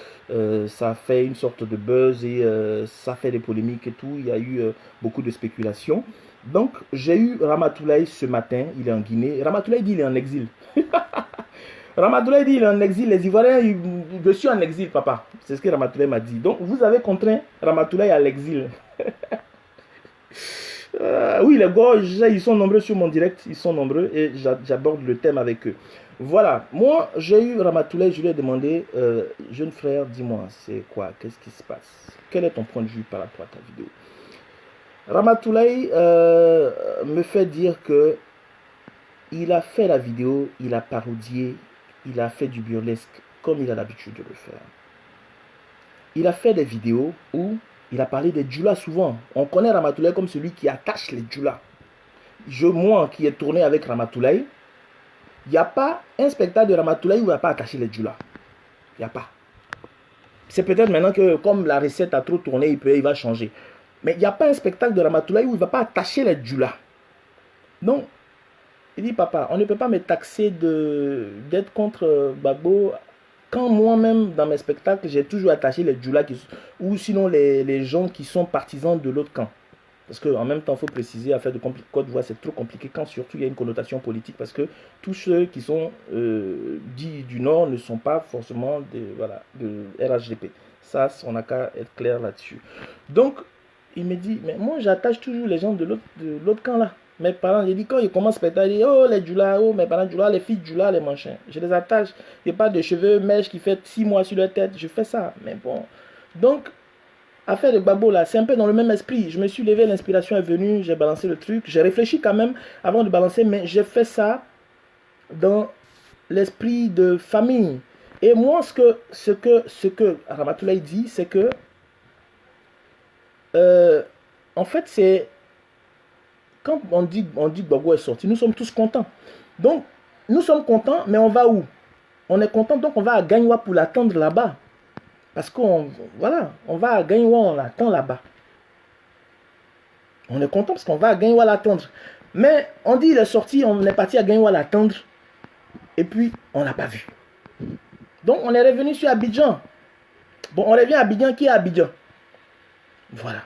C: Ça a fait une sorte de buzz et ça fait des polémiques et tout. Il y a eu beaucoup de spéculations. Donc, j'ai eu Ramatoulaye ce matin, il est en Guinée. Ramatoulaye dit qu'il est en exil. Ramatoulaye dit qu'il est en exil. Les Ivoiriens, je suis en exil, papa. C'est ce que Ramatoulaye m'a dit. Donc, vous avez contraint Ramatoulaye à l'exil. Oui, les gars, ils sont nombreux sur mon direct. Ils sont nombreux et j'aborde le thème avec eux. Voilà. Moi, j'ai eu Ramatoulaye. Je lui ai demandé, jeune frère, dis-moi, c'est quoi? Qu'est-ce qui se passe? Quel est ton point de vue par rapport à ta vidéo? Ramatoulaye me fait dire que il a fait la vidéo, il a parodié, il a fait du burlesque comme il a l'habitude de le faire. Il a fait des vidéos où il a parlé des djoulas souvent. On connaît Ramatoulaye comme celui qui attache les djoulas. Moi qui ai tourné avec Ramatoulaye, il n'y a pas un spectacle de Ramatoulaye où il ne va pas attacher les djoulas. Il n'y a pas. C'est peut-être maintenant que comme la recette a trop tourné, il va changer. Mais il n'y a pas un spectacle de Ramatoulaye où il ne va pas attacher les djoulas. Non. Il dit, papa, on ne peut pas me taxer d'être contre Gbagbo quand moi-même, dans mes spectacles, j'ai toujours attaché les djoulas ou sinon les gens qui sont partisans de l'autre camp. Parce qu'en même temps, il faut préciser, affaire de Côte d'Ivoire, c'est trop compliqué quand surtout il y a une connotation politique. Parce que tous ceux qui sont dits du Nord ne sont pas forcément de RHDP. Ça, on n'a qu'à être clair là-dessus. Donc, il me dit, mais moi, j'attache toujours les gens de l'autre camp là. Mes parents, j'ai dit, quand ils commencent à spectacler, oh les djoulas, oh mes parents djoulas, les filles djoulas, les machins. Je les attache. Il n'y a pas de cheveux, mèches qui fait 6 mois sur leur tête. Je fais ça. Mais bon. Donc, affaire de Gbagbo là, c'est un peu dans le même esprit. Je me suis levé, l'inspiration est venue, j'ai balancé le truc. J'ai réfléchi quand même avant de balancer, mais j'ai fait ça dans l'esprit de famille. Et moi, ce que Ramatoulaye dit, c'est que en fait, c'est quand on dit que Gbagbo est sorti, nous sommes tous contents. Donc, nous sommes contents, mais on va où? On est content, donc on va à Gagnoua pour l'attendre là-bas. Parce qu'on va à Gagnoua, on l'attend là-bas. On est content parce qu'on va à Gagnoua l'attendre. Mais on dit il est sorti, on est parti à Gagnoua l'attendre. Et puis, on l'a pas vu. Donc, on est revenu sur Abidjan. Bon, on revient à Abidjan, qui est Abidjan? Voilà.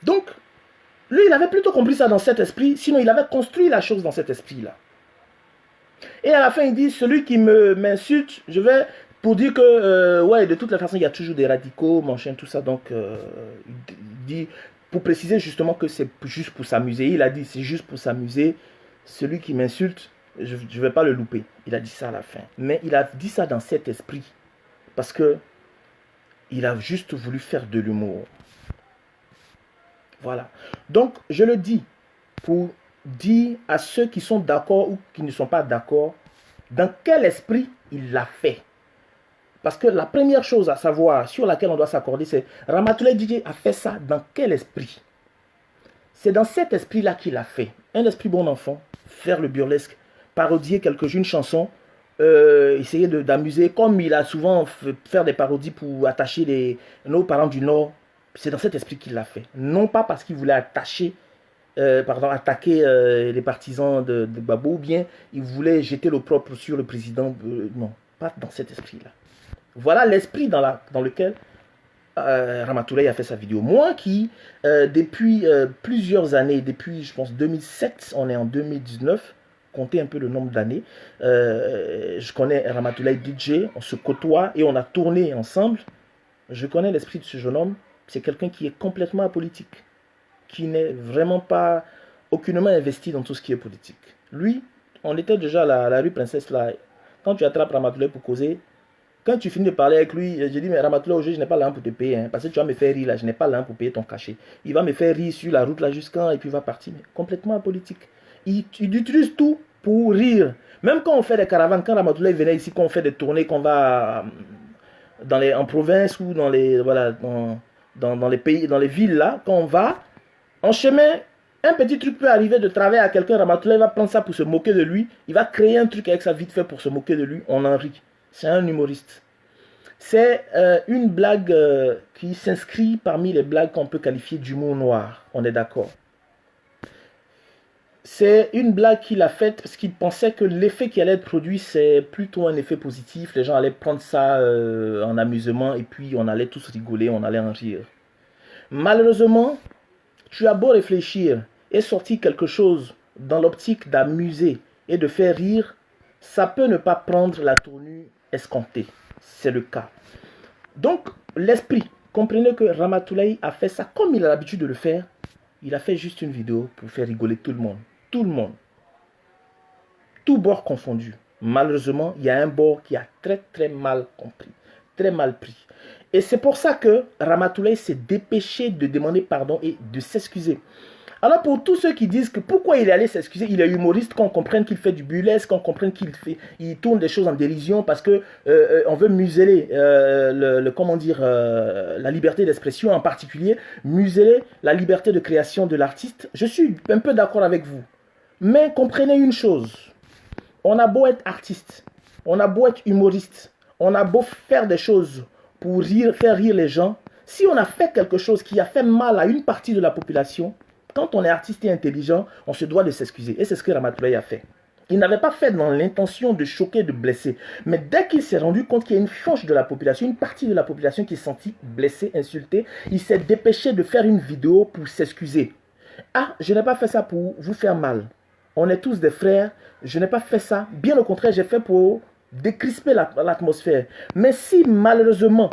C: Donc, lui, il avait plutôt compris ça dans cet esprit. Sinon, il avait construit la chose dans cet esprit-là. Et à la fin, il dit, celui qui m'insulte, je vais... Pour dire que, ouais, de toute la façon, il y a toujours des radicaux, machin, tout ça. Donc, il dit, pour préciser justement que c'est juste pour s'amuser. Il a dit, c'est juste pour s'amuser. Celui qui m'insulte, je ne vais pas le louper. Il a dit ça à la fin. Mais il a dit ça dans cet esprit. Parce que il a juste voulu faire de l'humour. Voilà. Donc, je le dis pour dire à ceux qui sont d'accord ou qui ne sont pas d'accord, dans quel esprit il l'a fait. Parce que la première chose à savoir, sur laquelle on doit s'accorder, c'est Ramatoulaye DJ a fait ça dans quel esprit? C'est dans cet esprit-là qu'il a fait. Un esprit bon enfant, faire le burlesque, parodier une chanson, essayer d'amuser, comme il a souvent fait des parodies pour attacher nos parents du Nord. C'est dans cet esprit qu'il l'a fait. Non pas parce qu'il voulait attaquer les partisans de Gbagbo, ou bien il voulait jeter l'opprobre sur le président. Non, pas dans cet esprit-là. Voilà l'esprit dans lequel Ramatoulaye a fait sa vidéo. Moi qui, depuis plusieurs années, depuis je pense 2007, on est en 2019, comptez un peu le nombre d'années, je connais Ramatoulaye DJ, on se côtoie et on a tourné ensemble. Je connais l'esprit de ce jeune homme. C'est quelqu'un qui est complètement apolitique, qui n'est vraiment pas aucunement investi dans tout ce qui est politique. Lui, on était déjà à la rue Princesse là. Quand tu attrapes Ramatoulaye pour causer, quand tu finis de parler avec lui, je dis, mais Ramatoulaye, aujourd'hui, je n'ai pas l'argent pour te payer, hein, parce que tu vas me faire rire là, je n'ai pas l'argent pour payer ton cachet. Il va me faire rire sur la route là jusqu'à, et puis il va partir. Mais complètement apolitique. Il utilise tout pour rire. Même quand on fait des caravanes, quand Ramatoulaye venait ici, quand on fait des tournées, qu'on va en province ou dans les, voilà, dans les pays, dans les villes là, quand on va, en chemin, un petit truc peut arriver de travers à quelqu'un, Ramatoulaye va prendre ça pour se moquer de lui, il va créer un truc avec ça vite fait pour se moquer de lui, on en rit. C'est un humoriste. C'est une blague qui s'inscrit parmi les blagues qu'on peut qualifier d'humour noir. On est d'accord. C'est une blague qu'il a faite parce qu'il pensait que l'effet qui allait être produit, c'est plutôt un effet positif. Les gens allaient prendre ça en amusement et puis on allait tous rigoler, on allait en rire. Malheureusement, tu as beau réfléchir et sortir quelque chose dans l'optique d'amuser et de faire rire, ça peut ne pas prendre la tournure escomptée. C'est le cas. Donc, l'esprit, comprenez que Ramatoulaye a fait ça comme il a l'habitude de le faire. Il a fait juste une vidéo pour faire rigoler tout le monde. Tout le monde. Tout bord confondu. Malheureusement, il y a un bord qui a très très mal compris. Très mal pris. Et c'est pour ça que Ramatoulaye s'est dépêché de demander pardon et de s'excuser. Alors pour tous ceux qui disent que pourquoi il est allé s'excuser, il est humoriste, qu'on comprenne qu'il fait du burlesque, qu'on comprenne qu'il tourne des choses en dérision parce que on veut museler la liberté d'expression, en particulier museler la liberté de création de l'artiste. Je suis un peu d'accord avec vous. Mais comprenez une chose, on a beau être artiste, on a beau être humoriste, on a beau faire des choses pour faire rire les gens, si on a fait quelque chose qui a fait mal à une partie de la population, quand on est artiste et intelligent, on se doit de s'excuser. Et c'est ce que Ramatoulaye a fait. Il n'avait pas fait dans l'intention de choquer, de blesser. Mais dès qu'il s'est rendu compte qu'il y a une frange de la population, une partie de la population qui s'est sentie blessée, insultée, il s'est dépêché de faire une vidéo pour s'excuser. Ah, je n'ai pas fait ça pour vous faire mal. On est tous des frères. Je n'ai pas fait ça. Bien au contraire, j'ai fait pour décrisper l'atmosphère. Mais si malheureusement,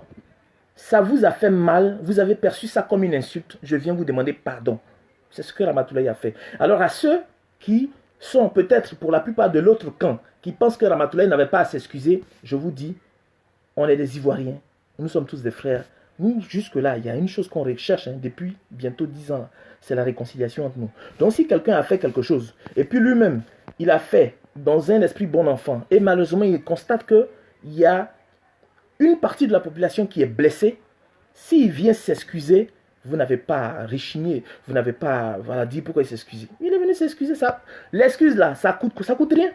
C: ça vous a fait mal, vous avez perçu ça comme une insulte, je viens vous demander pardon. C'est ce que Ramatoulaye a fait. Alors à ceux qui sont peut-être pour la plupart de l'autre camp, qui pensent que Ramatoulaye n'avait pas à s'excuser, je vous dis, on est des Ivoiriens. Nous sommes tous des frères. Nous, jusque-là, il y a une chose qu'on recherche depuis bientôt 10 ans. C'est la réconciliation entre nous. Donc si quelqu'un a fait quelque chose, et puis lui-même, il a fait dans un esprit bon enfant, et malheureusement, il constate qu'il y a une partie de la population qui est blessée, s'il vient s'excuser, vous n'avez pas rechigné, vous n'avez pas dit pourquoi il s'excuse. Il est venu s'excuser, l'excuse là, ça coûte rien.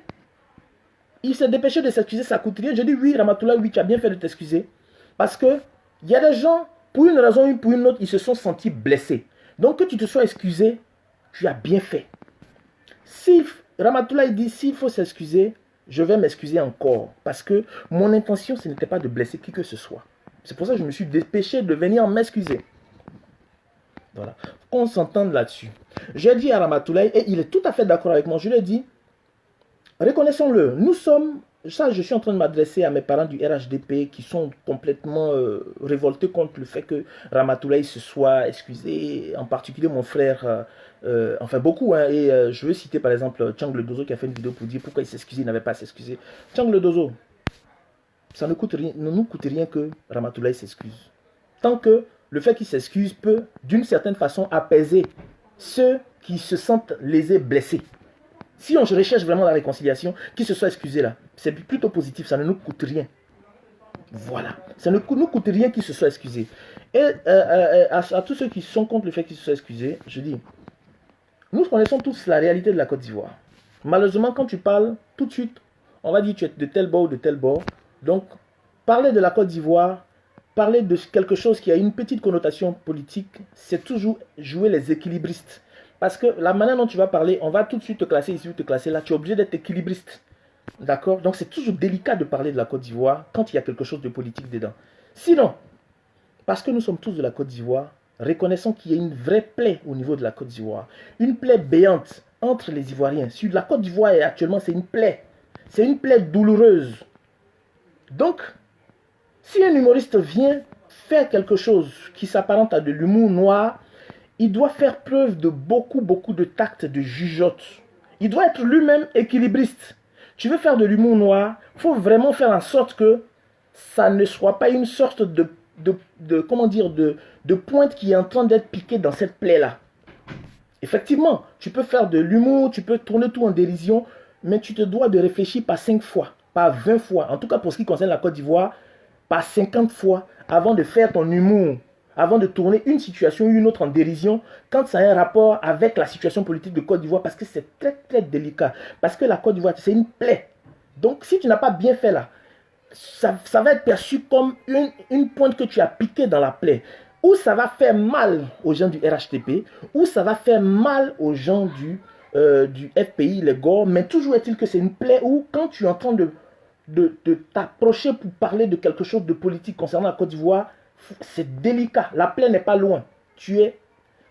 C: Il s'est dépêché de s'excuser, ça coûte rien. Je dis oui, Ramatoulaye, oui, tu as bien fait de t'excuser. Parce que il y a des gens, pour une raison ou pour une autre, ils se sont sentis blessés. Donc que tu te sois excusé, tu as bien fait. Si Ramatoulaye dit, s'il faut s'excuser, je vais m'excuser encore. Parce que mon intention, ce n'était pas de blesser qui que ce soit. C'est pour ça que je me suis dépêché de venir m'excuser. Voilà. Qu'on s'entende là-dessus. J'ai dit à Ramatoulaye, et il est tout à fait d'accord avec moi, je lui ai dit, reconnaissons-le, nous sommes, ça je suis en train de m'adresser à mes parents du RHDP qui sont complètement révoltés contre le fait que Ramatoulaye se soit excusé, en particulier mon frère, enfin beaucoup, hein, et je veux citer par exemple Tchang Le Dozo qui a fait une vidéo pour dire pourquoi il s'excusait, il n'avait pas à s'excuser. Tchang Le Dozo, ça ne nous coûte rien que Ramatoulaye s'excuse. Tant que le fait qu'il s'excuse peut, d'une certaine façon, apaiser ceux qui se sentent lésés, blessés. Si on recherche vraiment la réconciliation, qui se soit excusé là, c'est plutôt positif, ça ne nous coûte rien. Voilà, ça ne nous coûte rien qu'il se soit excusé. Et à tous ceux qui sont contre le fait qu'il se soit excusé, je dis, nous connaissons tous la réalité de la Côte d'Ivoire. Malheureusement, quand tu parles, tout de suite, on va dire tu es de tel bord ou de tel bord. Donc, parler de la Côte d'Ivoire, parler de quelque chose qui a une petite connotation politique, c'est toujours jouer les équilibristes. Parce que la manière dont tu vas parler, on va tout de suite te classer ici ou te classer là, tu es obligé d'être équilibriste. D'accord? Donc c'est toujours délicat de parler de la Côte d'Ivoire quand il y a quelque chose de politique dedans. Sinon, parce que nous sommes tous de la Côte d'Ivoire, reconnaissons qu'il y a une vraie plaie au niveau de la Côte d'Ivoire. Une plaie béante entre les Ivoiriens. Sur la Côte d'Ivoire, actuellement, c'est une plaie. C'est une plaie douloureuse. Donc, si un humoriste vient faire quelque chose qui s'apparente à de l'humour noir, il doit faire preuve de beaucoup de tact, de jugeote. Il doit être lui-même équilibriste. Tu veux faire de l'humour noir, il faut vraiment faire en sorte que ça ne soit pas une sorte de pointe qui est en train d'être piquée dans cette plaie-là. Effectivement, tu peux faire de l'humour, tu peux tourner tout en dérision, mais tu te dois de réfléchir pas 5 fois, pas 20 fois. En tout cas, pour ce qui concerne la Côte d'Ivoire, pas 50 fois avant de faire ton humour, avant de tourner une situation ou une autre en dérision, quand ça a un rapport avec la situation politique de Côte d'Ivoire, parce que c'est très délicat. Parce que la Côte d'Ivoire, c'est une plaie. Donc, si tu n'as pas bien fait là, ça va être perçu comme une pointe que tu as piquée dans la plaie. Ou ça va faire mal aux gens du RHTP, ou ça va faire mal aux gens du FPI, les GOR, mais toujours est-il que c'est une plaie où, quand tu es en train de t'approcher pour parler de quelque chose de politique concernant la Côte d'Ivoire, c'est délicat. La plaie n'est pas loin.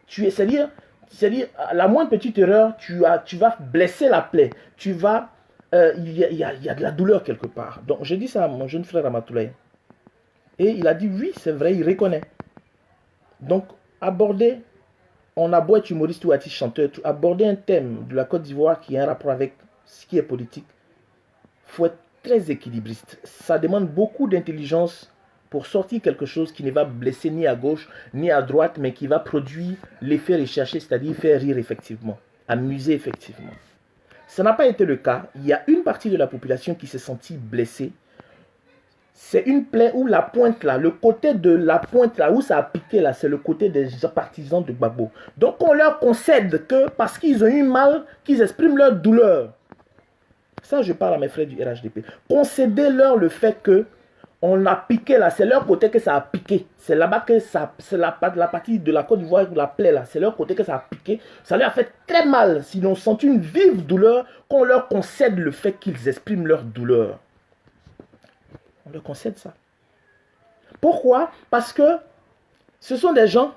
C: C'est-à-dire, la moindre petite erreur, tu vas blesser la plaie. Il y a de la douleur quelque part. Donc, j'ai dit ça à mon jeune frère Ramatoulaye. Et il a dit oui, c'est vrai, il reconnaît. Donc, on a beau être humoriste ou artiste chanteur, aborder un thème de la Côte d'Ivoire qui a un rapport avec ce qui est politique, il faut être très équilibriste. Ça demande beaucoup d'intelligence pour sortir quelque chose qui ne va blesser ni à gauche ni à droite, mais qui va produire l'effet recherché, c'est-à-dire faire rire effectivement, amuser effectivement. Ça n'a pas été le cas. Il y a une partie de la population qui s'est sentie blessée. C'est une plaie où la pointe là, le côté de la pointe là, où ça a piqué là, c'est le côté des partisans de Gbagbo. Donc on leur concède que parce qu'ils ont eu mal, qu'ils expriment leur douleur. Ça, je parle à mes frères du RHDP. Concédez-leur le fait que On a piqué là, c'est leur côté que ça a piqué. C'est là-bas que ça, c'est la partie de la Côte d'Ivoire, la plaie là, c'est leur côté que ça a piqué. Ça leur a fait très mal. S'ils ont senti une vive douleur, qu'on leur concède le fait qu'ils expriment leur douleur. On leur concède ça. Pourquoi? Parce que ce sont des gens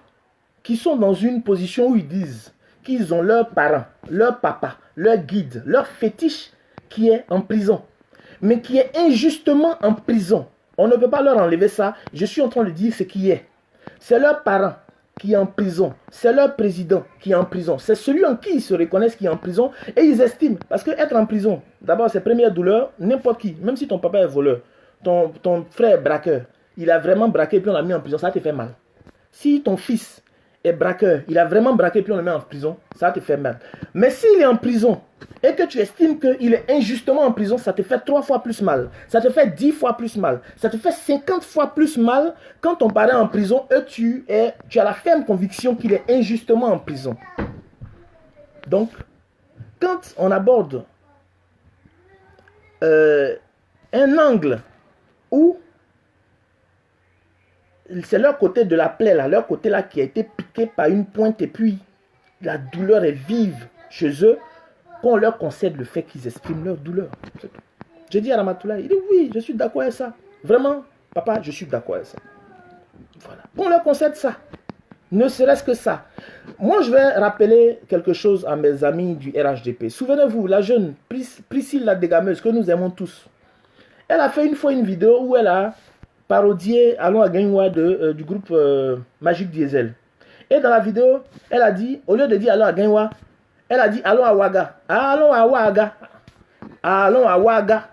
C: qui sont dans une position où ils disent qu'ils ont leur parent, leur papa, leur guide, leur fétiche qui est en prison, mais qui est injustement en prison. On ne peut pas leur enlever ça. Je suis en train de dire ce qui est. C'est leur parent qui est en prison. C'est leur président qui est en prison. C'est celui en qui ils se reconnaissent qui est en prison. Et ils estiment. Parce que être en prison, d'abord, c'est première douleur. N'importe qui, même si ton papa est voleur, ton frère est braqueur, il a vraiment braqué puis on l'a mis en prison, ça te fait mal. Si ton fils est braqueur, il a vraiment braqué puis on le met en prison, ça te fait mal. Mais s'il est en prison et que tu estimes qu'il est injustement en prison, ça te fait 3 fois plus mal. Ça te fait 10 fois plus mal. Ça te fait 50 fois plus mal quand ton parent est en prison et tu as la ferme conviction qu'il est injustement en prison. Donc, quand on aborde un angle où c'est leur côté de la plaie, là, leur côté là qui a été piqué par une pointe et puis la douleur est vive chez eux, qu'on leur concède le fait qu'ils expriment leur douleur. Je dis à Ramatoulaye, il dit oui, je suis d'accord avec ça. Vraiment, papa, je suis d'accord avec ça. Voilà. Qu'on leur concède ça. Ne serait-ce que ça. Moi, je vais rappeler quelque chose à mes amis du RHDP. Souvenez-vous, la jeune Priscille la dégameuse que nous aimons tous. Elle a fait une fois une vidéo où elle a parodié Allons à Gagnoua du groupe Magic Diesel. Et dans la vidéo, elle a dit, au lieu de dire Allons à Gagnoua, elle a dit Allons à Ouaga. Allons à Ouaga. Allons à Ouaga.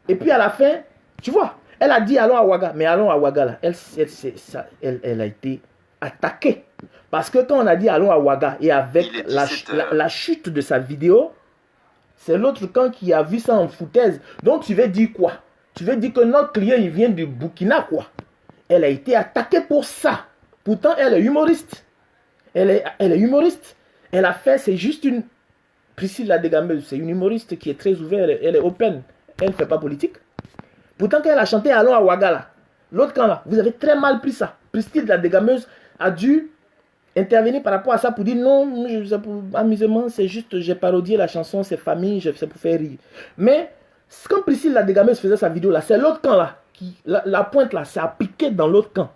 C: Et puis à la fin, tu vois, elle a dit Allons à Ouaga. Mais Allons à Ouaga, là, elle a été attaquée. Parce que quand on a dit Allons à Ouaga, et avec la chute de sa vidéo, c'est l'autre camp qui a vu ça en foutaise. Donc tu veux dire quoi? Tu veux dire que notre client, il vient du Burkina, quoi. Elle a été attaquée pour ça. Pourtant, elle est humoriste. Elle est humoriste. Elle a fait, c'est juste une... Priscille la dégameuse, c'est une humoriste qui est très ouverte, elle est open. Elle ne fait pas politique. Pourtant, quand elle a chanté Allons à Ouaga, là, l'autre camp, là, vous avez très mal pris ça. Priscille la dégameuse a dû intervenir par rapport à ça pour dire non, c'est pour amusement, c'est juste, j'ai parodié la chanson, c'est famille, c'est pour faire rire. Mais quand Priscille la dégameuse faisait sa vidéo là, c'est l'autre camp là, la pointe là, ça a piqué dans l'autre camp.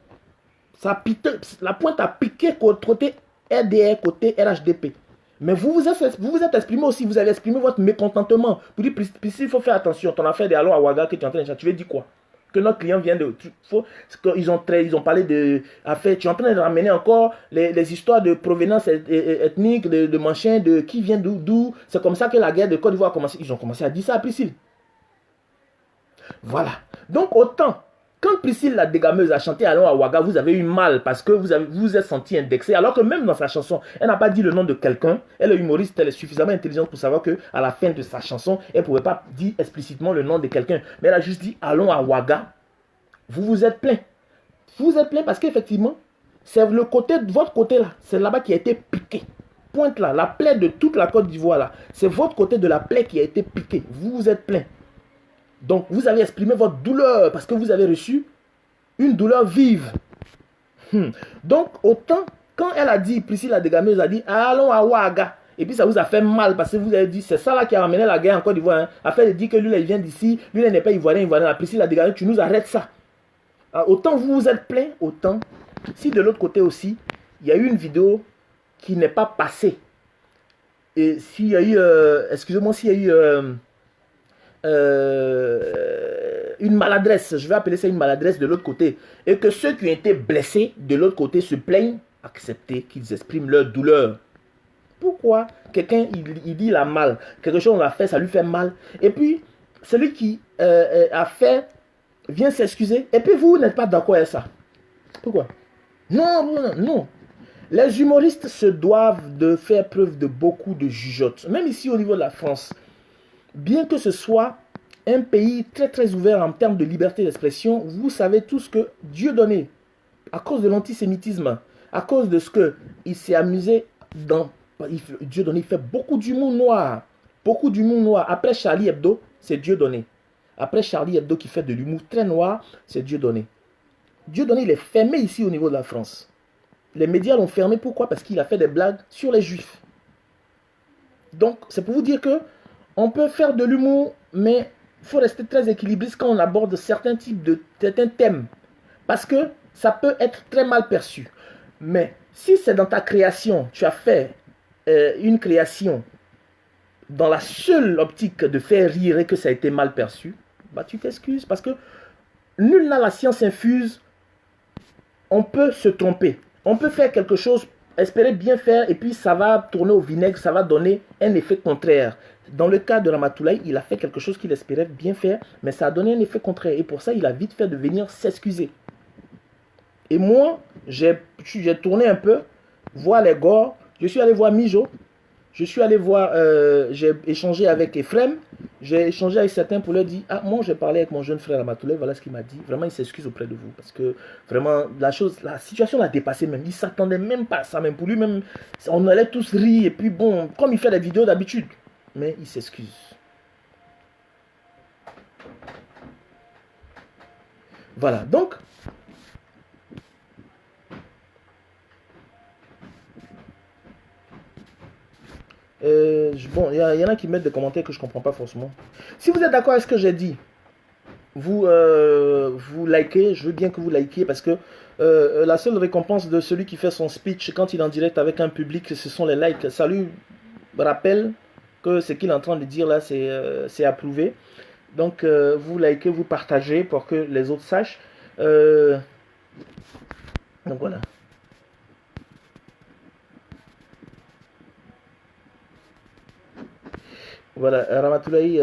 C: Ça a piqué, la pointe a piqué côté RDR, côté RHDP. Mais vous vous êtes exprimé aussi, vous avez exprimé votre mécontentement. Pour dire, Priscille, il faut faire attention, ton affaire des Allons à Ouaga que tu es en train de chanter, tu veux dire quoi? Que notre client vient de... Ils ont parlé de... En fait, tu es en train de ramener encore les histoires de provenance ethnique, de machin, de qui vient d'où. C'est comme ça que la guerre de Côte d'Ivoire a commencé. Ils ont commencé à dire ça à Priscille. Voilà. Donc autant, quand Priscille la dégameuse a chanté Allons à Ouaga, vous avez eu mal parce que vous êtes senti indexé. Alors que même dans sa chanson, elle n'a pas dit le nom de quelqu'un. Elle est humoriste, elle est suffisamment intelligente pour savoir qu'à la fin de sa chanson, elle ne pouvait pas dire explicitement le nom de quelqu'un. Mais elle a juste dit Allons à Ouaga. Vous vous êtes plaint. Vous vous êtes plaint parce qu'effectivement, c'est le côté de votre côté là. C'est là-bas qui a été piqué. Pointe là, la plaie de toute la Côte d'Ivoire là. C'est votre côté de la plaie qui a été piqué. Vous vous êtes plaint. Donc, vous avez exprimé votre douleur parce que vous avez reçu une douleur vive. Donc, autant, quand elle a dit, Priscille la dégameuse a dit, Allons à Ouaga. Et puis, ça vous a fait mal parce que vous avez dit, c'est ça là qui a ramené la guerre en Côte d'Ivoire. Hein, afin de dire que lui, il vient d'ici, lui, il n'est pas ivoirien. La Priscille la dégameuse, tu nous arrêtes ça. Autant vous vous êtes plaint, autant, si de l'autre côté aussi, il y a eu une vidéo qui n'est pas passée. Et s'il y a eu, excusez-moi, s'il y a eu... une maladresse, je vais appeler ça une maladresse de l'autre côté, et que ceux qui ont été blessés de l'autre côté se plaignent, accepter qu'ils expriment leur douleur. Pourquoi quelqu'un il dit il a mal, quelque chose on l'a fait, ça lui fait mal, et puis celui qui a fait vient s'excuser, et puis vous n'êtes pas d'accord avec ça? Pourquoi? Non. Les humoristes se doivent de faire preuve de beaucoup de jugeote, même ici au niveau de la France. Bien que ce soit un pays très très ouvert en termes de liberté d'expression, vous savez tous que Dieudonné, à cause de l'antisémitisme, à cause de ce qu'il s'est amusé dans... Dieudonné fait beaucoup d'humour noir. Beaucoup d'humour noir. Après Charlie Hebdo, c'est Dieudonné. Après Charlie Hebdo qui fait de l'humour très noir, c'est Dieudonné. Dieudonné, il est fermé ici au niveau de la France. Les médias l'ont fermé, pourquoi? Parce qu'il a fait des blagues sur les juifs. Donc, c'est pour vous dire que on peut faire de l'humour, mais il faut rester très équilibriste quand on aborde certains thèmes. Parce que ça peut être très mal perçu. Mais si c'est dans ta création, tu as fait une création dans la seule optique de faire rire et que ça a été mal perçu, bah tu t'excuses parce que nul n'a la science infuse. On peut se tromper. On peut faire quelque chose, espérer bien faire, et puis ça va tourner au vinaigre, ça va donner un effet contraire. Dans le cas de Ramatoulaye, il a fait quelque chose qu'il espérait bien faire, mais ça a donné un effet contraire. Et pour ça, il a vite fait de venir s'excuser. Et moi, j'ai tourné un peu, voir les gars. Je suis allé voir Mijo. Je suis allé voir, j'ai échangé avec Ephraim, j'ai échangé avec certains pour leur dire, ah, moi j'ai parlé avec mon jeune frère Ramatoulaye, voilà ce qu'il m'a dit. Vraiment, il s'excuse auprès de vous parce que vraiment, la situation l'a dépassé même. Il ne s'attendait même pas à ça, même pour lui, même, on allait tous rire. Et puis bon, comme il fait des vidéos d'habitude, mais il s'excuse. Voilà, donc, bon, il y en a qui mettent des commentaires que je ne comprends pas forcément. Si vous êtes d'accord avec ce que j'ai dit, vous likez, je veux bien que vous likiez parce que la seule récompense de celui qui fait son speech quand il est en direct avec un public, ce sont les likes. Ça lui rappelle que ce qu'il est en train de dire là, c'est approuvé. Donc, vous likez, vous partagez pour que les autres sachent. Donc, voilà. Voilà, Ramatoulaye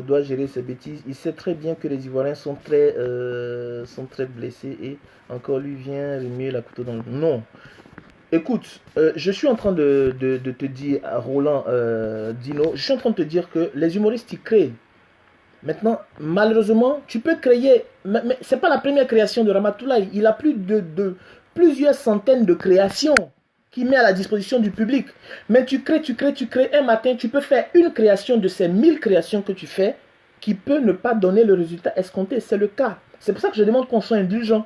C: doit gérer ses bêtises. Il sait très bien que les Ivoiriens sont très blessés et encore lui vient remuer la couteau dans le... Non. Écoute, je suis en train de te dire, Roland Dino, je suis en train de te dire que les humoristes, ils créent. Maintenant, malheureusement, tu peux créer, mais ce n'est pas la première création de Ramatoulaye. Il a plus de plusieurs centaines de créations qu'il met à la disposition du public. Mais tu crées. Un matin, tu peux faire une création de ces 1000 créations que tu fais qui peut ne pas donner le résultat escompté. C'est le cas. C'est pour ça que je demande qu'on soit indulgent.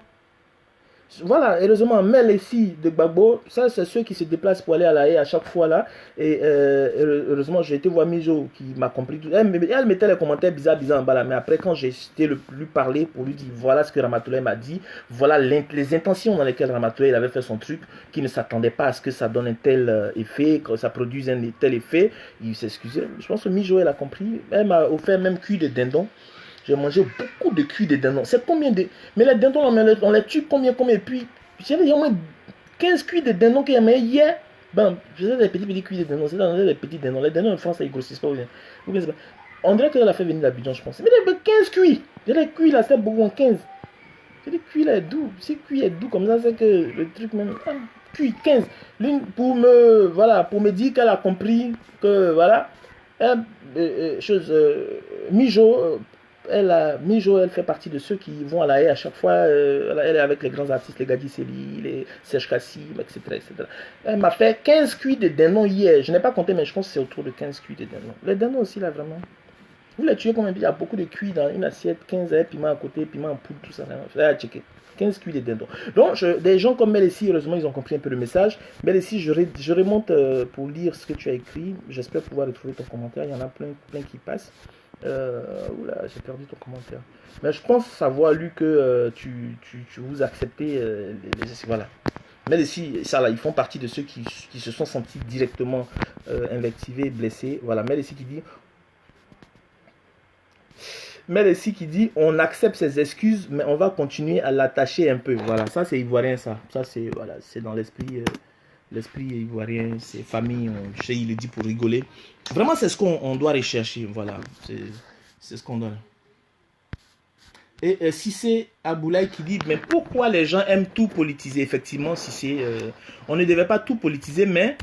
C: Voilà, heureusement, Mel ici de Gbagbo, ça c'est ceux qui se déplacent pour aller à la haie à chaque fois là. Et heureusement, j'ai été voir Mijo qui m'a compris tout. Elle mettait les commentaires bizarres en bas là. Mais après, quand j'ai lui parler pour lui dire voilà ce que Ramatoulaye m'a dit, voilà les intentions dans lesquelles Ramatoulaye avait fait son truc, qui ne s'attendait pas à ce que ça donne un tel effet, que ça produise un tel effet, il s'excusait. Je pense que Mijo, elle a compris. Elle m'a offert même cuit de dindon. J'ai mangé beaucoup de cuits de dindons. C'est combien de... Mais les dindons, on les tue combien. Et puis, j'avais au moins 15 cuits de dindons qu'il y avait hier. Ben, je faisais des petits cuits de dindons. C'est des petits dindons. Les dindons en France, ils grossissent pas. On dirait qu'elle a fait venir d'Abidjan, je pense. Mais les 15 cuits. Les cuits là, c'est beaucoup en 15. C'est des cuits là, doux. Si le cuit est doux comme ça, c'est que le truc même... Ah, cuit 15. L'une pour me dire qu'elle a compris que, voilà. Mijo... Mijo, elle fait partie de ceux qui vont à la haie à chaque fois. Elle est avec les grands artistes, les Gadi Seli, les Serge Kassim, etc., etc. Elle m'a fait 15 cuits de dindons hier. Je n'ai pas compté, mais je pense que c'est autour de 15 cuits de dindons. Les dindons aussi, là, vraiment. Vous les tuez combien? Il y a beaucoup de cuits dans une assiette, 15 piments à côté, piments en poudre, tout ça. Là, checker. 15 cuits de dindons. Donc, des gens comme Mélissi, heureusement, ils ont compris un peu le message. Mélissi, je remonte pour lire ce que tu as écrit. J'espère pouvoir retrouver ton commentaire. Il y en a plein qui passent. Oula, j'ai perdu ton commentaire. Mais je pense avoir lu que vous acceptez voilà. Mais ici, ça là, ils font partie de ceux qui se sont sentis directement invectivés, blessés. Voilà. Mais ici qui dit on accepte ses excuses, mais on va continuer à l'attacher un peu. Voilà, ça c'est ivoirien, ça. Ça c'est voilà, c'est dans l'esprit. L'esprit ivoirien, c'est famille, il le dit pour rigoler. Vraiment, c'est ce qu'on doit rechercher. Voilà, c'est ce qu'on doit. Et si c'est Aboulaye qui dit, mais pourquoi les gens aiment tout politiser? Effectivement, si c'est, on ne devait pas tout politiser, mais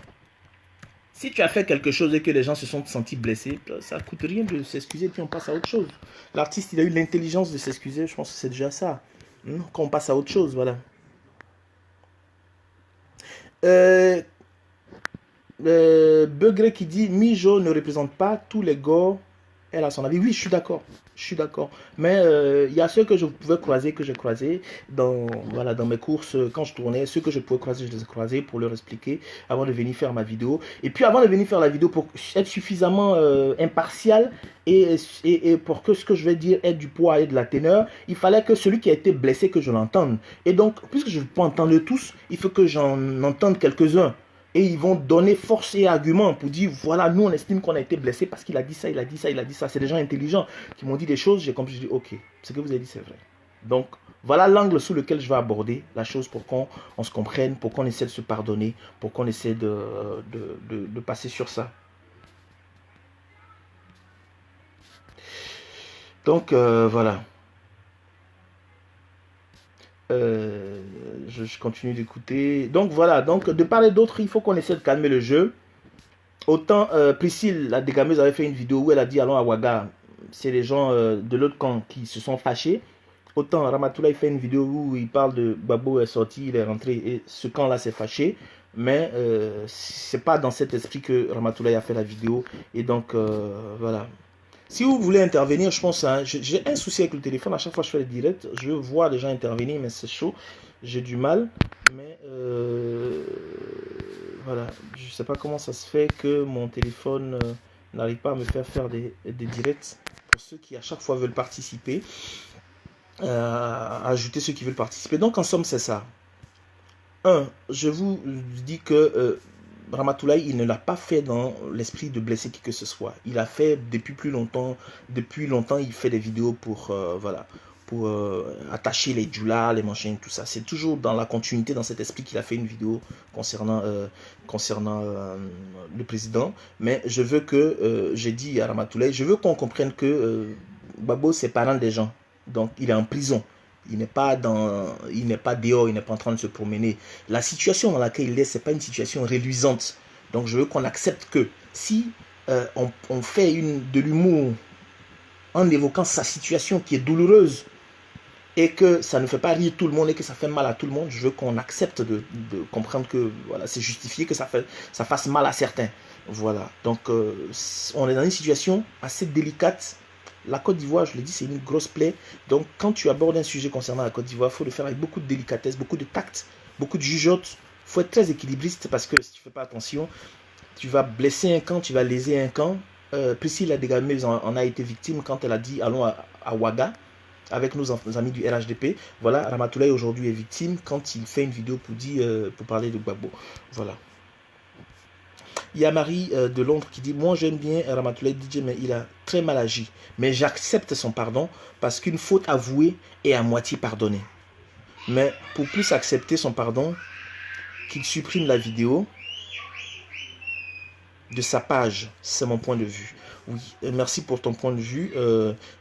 C: si tu as fait quelque chose et que les gens se sont sentis blessés, ça ne coûte rien de s'excuser, puis on passe à autre chose. L'artiste, il a eu l'intelligence de s'excuser, je pense que c'est déjà ça. Quand on passe à autre chose, voilà. Begré qui dit Mijo ne représente pas tous les gars. elle a son avis. Oui, je suis d'accord. Je suis d'accord. Mais il y a ceux que je pouvais croiser, que j'ai croisés dans, voilà, dans mes courses, quand je tournais. Ceux que je pouvais croiser, je les ai croisés pour leur expliquer avant de venir faire ma vidéo. Et puis avant de venir faire la vidéo, pour être suffisamment impartial et pour que ce que je vais dire ait du poids et de la teneur, il fallait que celui qui a été blessé, que je l'entende. Et donc, puisque je ne peux pas entendre tous, il faut que j'en entende quelques-uns. Et ils vont donner force et argument pour dire, voilà, nous on estime qu'on a été blessé parce qu'il a dit ça, il a dit ça, il a dit ça. C'est des gens intelligents qui m'ont dit des choses, j'ai compris, je dis, ok, ce que vous avez dit c'est vrai. Donc, voilà l'angle sous lequel je vais aborder la chose pour qu'on se comprenne, pour qu'on essaie de se pardonner, pour qu'on essaie de passer sur ça. Donc, voilà. Je continue d'écouter. Donc voilà, donc de part et d'autre, il faut qu'on essaie de calmer le jeu. Autant Priscille, la dégameuse, avait fait une vidéo où elle a dit allons à Ouaga. C'est les gens de l'autre camp qui se sont fâchés. Autant Ramatoulaye fait une vidéo où il parle de Babo est sorti, il est rentré et ce camp-là s'est fâché. Mais c'est pas dans cet esprit que Ramatoulaye a fait la vidéo. Et donc voilà. Si vous voulez intervenir, je pense, hein, j'ai un souci avec le téléphone. À chaque fois que je fais les directs, je vois les gens intervenir, mais c'est chaud. J'ai du mal. Mais voilà, je sais pas comment ça se fait que mon téléphone n'arrive pas à me faire des directs. Pour ceux qui à chaque fois veulent participer, ajouter ceux qui veulent participer. Donc en somme, c'est ça. Je vous dis que Ramatoulaye, il ne l'a pas fait dans l'esprit de blesser qui que ce soit. Il a fait depuis plus longtemps. Depuis longtemps, il fait des vidéos pour voilà, pour attacher les djoulas, les machins, tout ça. C'est toujours dans la continuité, dans cet esprit qu'il a fait une vidéo concernant le président. Mais je veux que, j'ai dit à Ramatoulaye, je veux qu'on comprenne que Babo, c'est parent des gens. Donc, il est en prison. Il n'est pas dehors, il n'est pas en train de se promener. La situation dans laquelle il est, ce n'est pas une situation réluisante. Donc je veux qu'on accepte que si on fait de l'humour en évoquant sa situation qui est douloureuse et que ça ne fait pas rire tout le monde et que ça fait mal à tout le monde, je veux qu'on accepte de comprendre que voilà, c'est justifié que ça fasse mal à certains. Voilà. Donc on est dans une situation assez délicate. La Côte d'Ivoire, je l'ai dit, c'est une grosse plaie. Donc, quand tu abordes un sujet concernant la Côte d'Ivoire, il faut le faire avec beaucoup de délicatesse, beaucoup de tact, beaucoup de jugeote. Il faut être très équilibriste parce que si tu ne fais pas attention, tu vas blesser un camp, tu vas léser un camp. Priscille la dégameuse en a été victime quand elle a dit allons à Ouaga avec nos amis du RHDP. Voilà, Ramatoulaye aujourd'hui est victime quand il fait une vidéo pour parler de Gbagbo. Voilà. Il y a Marie de Londres qui dit, moi j'aime bien Ramatoulaye DJ, mais il a très mal agi. Mais j'accepte son pardon parce qu'une faute avouée est à moitié pardonnée. Mais pour plus accepter son pardon, qu'il supprime la vidéo de sa page. C'est mon point de vue. Oui, merci pour ton point de vue.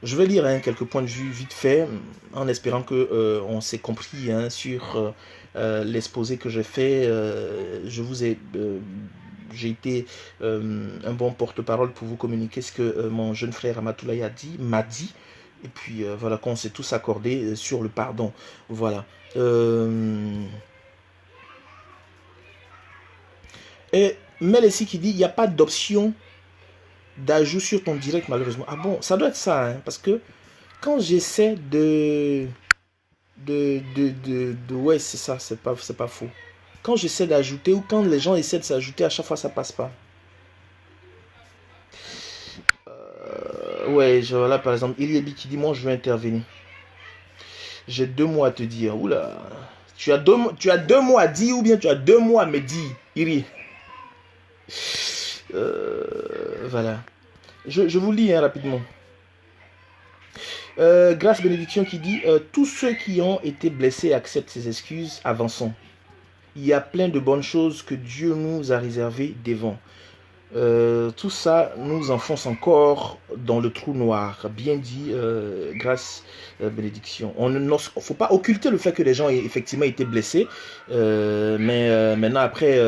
C: Je vais lire quelques points de vue vite fait, en espérant que on s'est compris sur l'exposé que j'ai fait. J'ai été un bon porte-parole pour vous communiquer ce que mon jeune frère Ramatoulaye m'a dit. Et puis voilà, qu'on s'est tous accordés sur le pardon. Voilà. Et Mélessi qui dit, il n'y a pas d'option d'ajout sur ton direct malheureusement. Ah bon, ça doit être ça, hein, parce que quand j'essaie ouais, c'est ça, c'est pas faux. Quand j'essaie d'ajouter ou quand les gens essaient de s'ajouter, à chaque fois ça passe pas. Ouais, là par exemple, Iliebi qui dit, moi je veux intervenir. J'ai 2 mois à te dire. Oula, tu as 2 mois à dire ou bien tu as 2 mois à me dire, Iri. Voilà. Je vous lis rapidement. Grâce Bénédiction qui dit, tous ceux qui ont été blessés acceptent ses excuses, avançons. Il y a plein de bonnes choses que Dieu nous a réservées devant. Tout ça nous enfonce encore dans le trou noir. Bien dit, grâce Bénédiction. Il ne faut pas occulter le fait que les gens aient effectivement été blessés. Mais maintenant, après,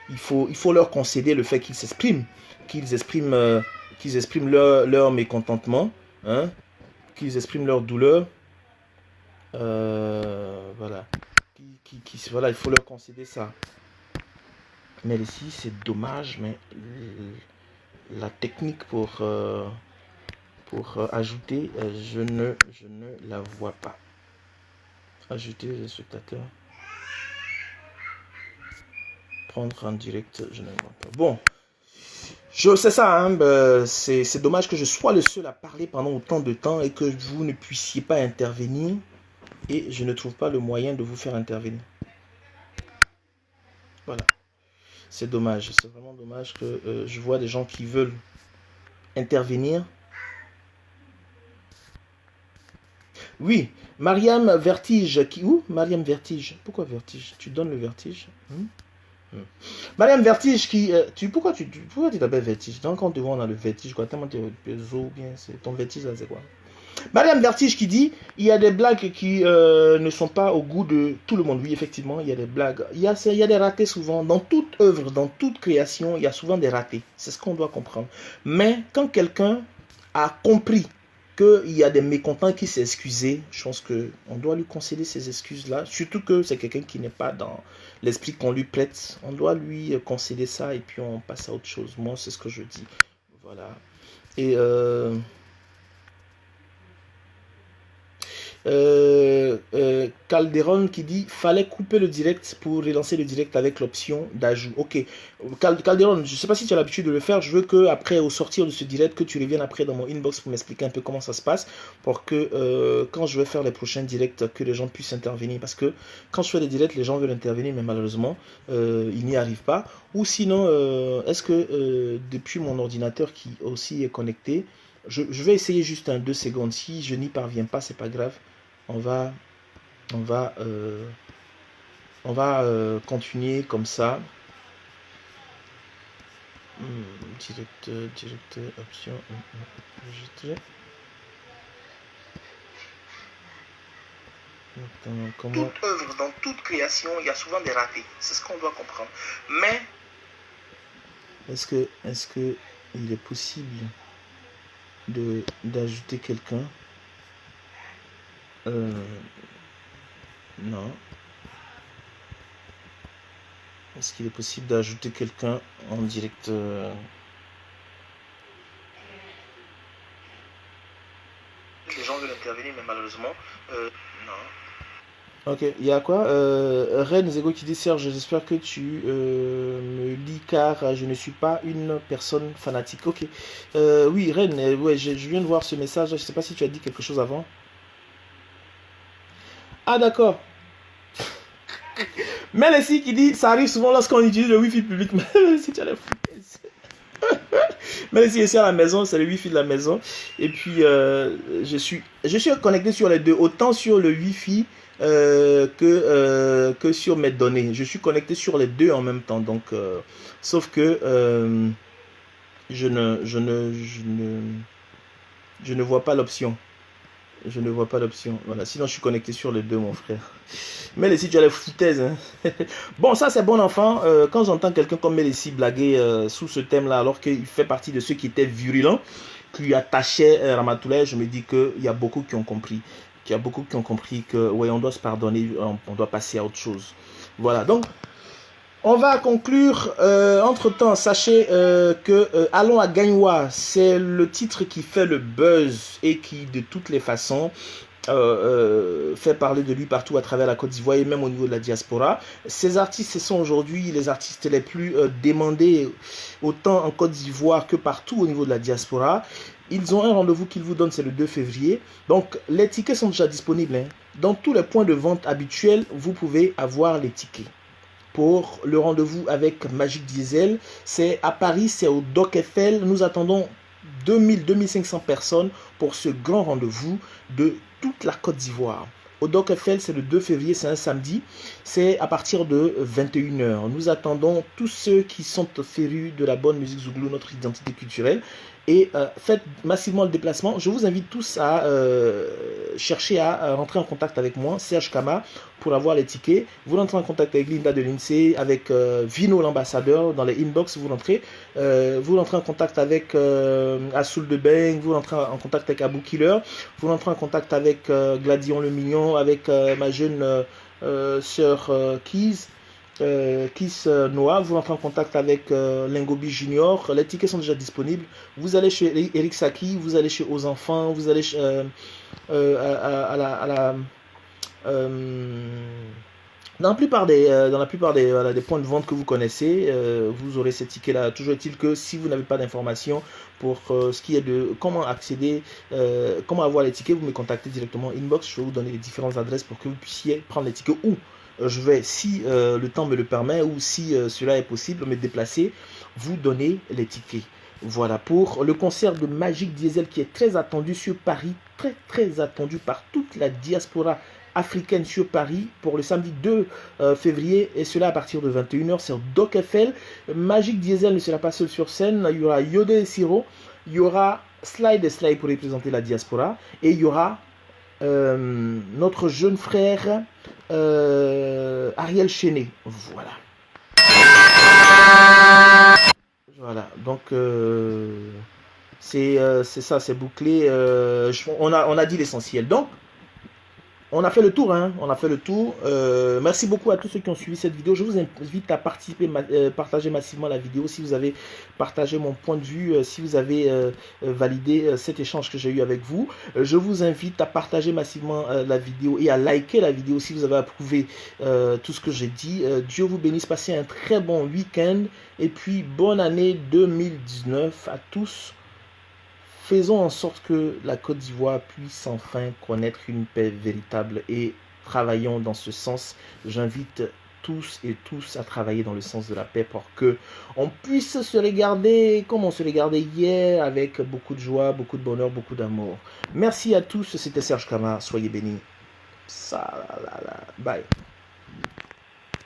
C: il faut leur concéder le fait qu'ils s'expriment. Qu'ils expriment leur mécontentement. Hein, qu'ils expriment leur douleur. Voilà. Voilà, il faut leur concéder ça. Mais ici, c'est dommage, mais la technique pour pour ajouter. Je ne la vois pas. Ajouter les spectateurs. Prendre en direct, je ne vois pas. Bon, je sais ça, hein, c'est dommage que je sois le seul à parler pendant autant de temps et que vous ne puissiez pas intervenir. Et je ne trouve pas le moyen de vous faire intervenir. Voilà. C'est dommage. C'est vraiment dommage que je vois des gens qui veulent intervenir. Oui, Mariam Vertige. Où Mariam Vertige. Pourquoi Vertige? Tu donnes le vertige? Mariam Vertige qui... pourquoi tu t'appelles Vertige? Donc quand on te voit, on a le vertige, quoi. Tellement tu es ou bien c'est ton vertige là, c'est quoi? Mariam Vertige qui dit il y a des blagues qui ne sont pas au goût de tout le monde. Oui, effectivement, il y a des blagues. Il y a des ratés souvent. Dans toute œuvre, dans toute création, il y a souvent des ratés. C'est ce qu'on doit comprendre. Mais quand quelqu'un a compris qu'il y a des mécontents qui s'est excusé, je pense qu'on doit lui concéder ces excuses-là. Surtout que c'est quelqu'un qui n'est pas dans l'esprit qu'on lui prête. On doit lui concéder ça et puis on passe à autre chose. Moi, c'est ce que je dis. Voilà. Et... Calderon qui dit fallait couper le direct pour relancer le direct avec l'option d'ajout. Ok, Calderon, je sais pas si tu as l'habitude de le faire. Je veux que après, au sortir de ce direct, que tu reviennes après dans mon inbox pour m'expliquer un peu comment ça se passe, pour que quand je vais faire les prochains directs, que les gens puissent intervenir. Parce que quand je fais des directs, les gens veulent intervenir, mais malheureusement ils n'y arrivent pas. Ou sinon, est-ce que depuis mon ordinateur qui aussi est connecté, je vais essayer juste 2 secondes. Si je n'y parviens pas, c'est pas grave. On va continuer comme ça. Direct, option, enregistrer. Toute œuvre, dans toute création, il y a souvent des ratés. C'est ce qu'on doit comprendre. Mais est-ce que il est possible d'ajouter quelqu'un? Non. Est-ce qu'il est possible d'ajouter quelqu'un en direct? Les gens veulent intervenir, mais malheureusement, non. Ok, il y a quoi? Ren Zego qui dit Serge, j'espère que tu me lis car je ne suis pas une personne fanatique. Ok. Oui, Ren, ouais, je viens de voir ce message. Je ne sais pas si tu as dit quelque chose avant. Ah, d'accord. Melessi qui dit ça arrive souvent lorsqu'on utilise le wifi public. Melessi, tu as les fous. Melessi ici à la maison, c'est le wifi de la maison. Et puis je suis connecté sur les deux, autant sur le wifi que sur mes données. Je suis connecté sur les deux en même temps. Donc sauf que je ne vois pas l'option. Je ne vois pas l'option. Voilà. Sinon, je suis connecté sur les deux, mon frère. Melessi, tu as les foutaises. Hein. Bon, ça, c'est bon enfant. Quand j'entends quelqu'un comme Melessi blaguer sous ce thème-là, alors qu'il fait partie de ceux qui étaient virulents, qui attachaient Ramatoulaye, je me dis qu'il y a beaucoup qui ont compris. Qu'il y a beaucoup qui ont compris que, ouais, on doit se pardonner, on doit passer à autre chose. Voilà. Donc, on va conclure. Entre-temps, sachez que Allons à Gagnoua, c'est le titre qui fait le buzz et qui, de toutes les façons, fait parler de lui partout à travers la Côte d'Ivoire et même au niveau de la diaspora. Ces artistes, ce sont aujourd'hui les artistes les plus demandés, autant en Côte d'Ivoire que partout au niveau de la diaspora. Ils ont un rendez-vous qu'ils vous donnent, c'est le 2 février. Donc, les tickets sont déjà disponibles. Hein. Dans tous les points de vente habituels, vous pouvez avoir les tickets. Pour le rendez-vous avec Magic Diesel, c'est à Paris, c'est au Doc Eiffel. Nous attendons 2500 personnes pour ce grand rendez-vous de toute la Côte d'Ivoire. Au Doc Eiffel, c'est le 2 février, c'est un samedi. C'est à partir de 21h. Nous attendons tous ceux qui sont férus de la bonne musique Zouglou, notre identité culturelle. Et faites massivement le déplacement. Je vous invite tous à chercher à rentrer en contact avec moi, Serge Kama, pour avoir les tickets. Vous rentrez en contact avec Linda de l'INSEE, avec Vino l'ambassadeur dans les inbox. Vous rentrez en contact avec Assoul de Beng, vous rentrez en contact avec Abou Killer, vous rentrez en contact avec Gladion le Mignon, avec ma jeune sœur Keys. Kiss Noah, vous rentrez en contact avec Lingobi Junior, les tickets sont déjà disponibles. Vous allez chez Eric Saki, vous allez chez Aux Enfants, vous allez dans la plupart des points de vente que vous connaissez, vous aurez ces tickets-là. Toujours est-il que si vous n'avez pas d'informations pour ce qui est de comment accéder, comment avoir les tickets, vous me contactez directement inbox. Je vais vous donner les différentes adresses pour que vous puissiez prendre les tickets ou je vais, si le temps me le permet ou si cela est possible, me déplacer, vous donner les tickets. Voilà pour le concert de Magic Diesel qui est très attendu sur Paris, très attendu par toute la diaspora africaine sur Paris pour le samedi 2 février et cela à partir de 21h sur Doc FL. Magic Diesel ne sera pas seul sur scène, il y aura Yodé et Siro, il y aura Slide et Slide pour représenter la diaspora et il y aura notre jeune frère Ariel Chenet. Voilà, donc c'est ça, c'est bouclé. On a dit l'essentiel. Donc, on a fait le tour, hein. On a fait le tour. Merci beaucoup à tous ceux qui ont suivi cette vidéo. Je vous invite à participer, partager massivement la vidéo si vous avez partagé mon point de vue, si vous avez validé cet échange que j'ai eu avec vous. Je vous invite à partager massivement la vidéo et à liker la vidéo si vous avez approuvé tout ce que j'ai dit. Dieu vous bénisse, passez un très bon week-end et puis bonne année 2019 à tous. Faisons en sorte que la Côte d'Ivoire puisse enfin connaître une paix véritable et travaillons dans ce sens. J'invite tous et tous à travailler dans le sens de la paix pour que on puisse se regarder comme on se regardait hier avec beaucoup de joie, beaucoup de bonheur, beaucoup d'amour. Merci à tous, c'était Serge Kama, soyez bénis. Bye.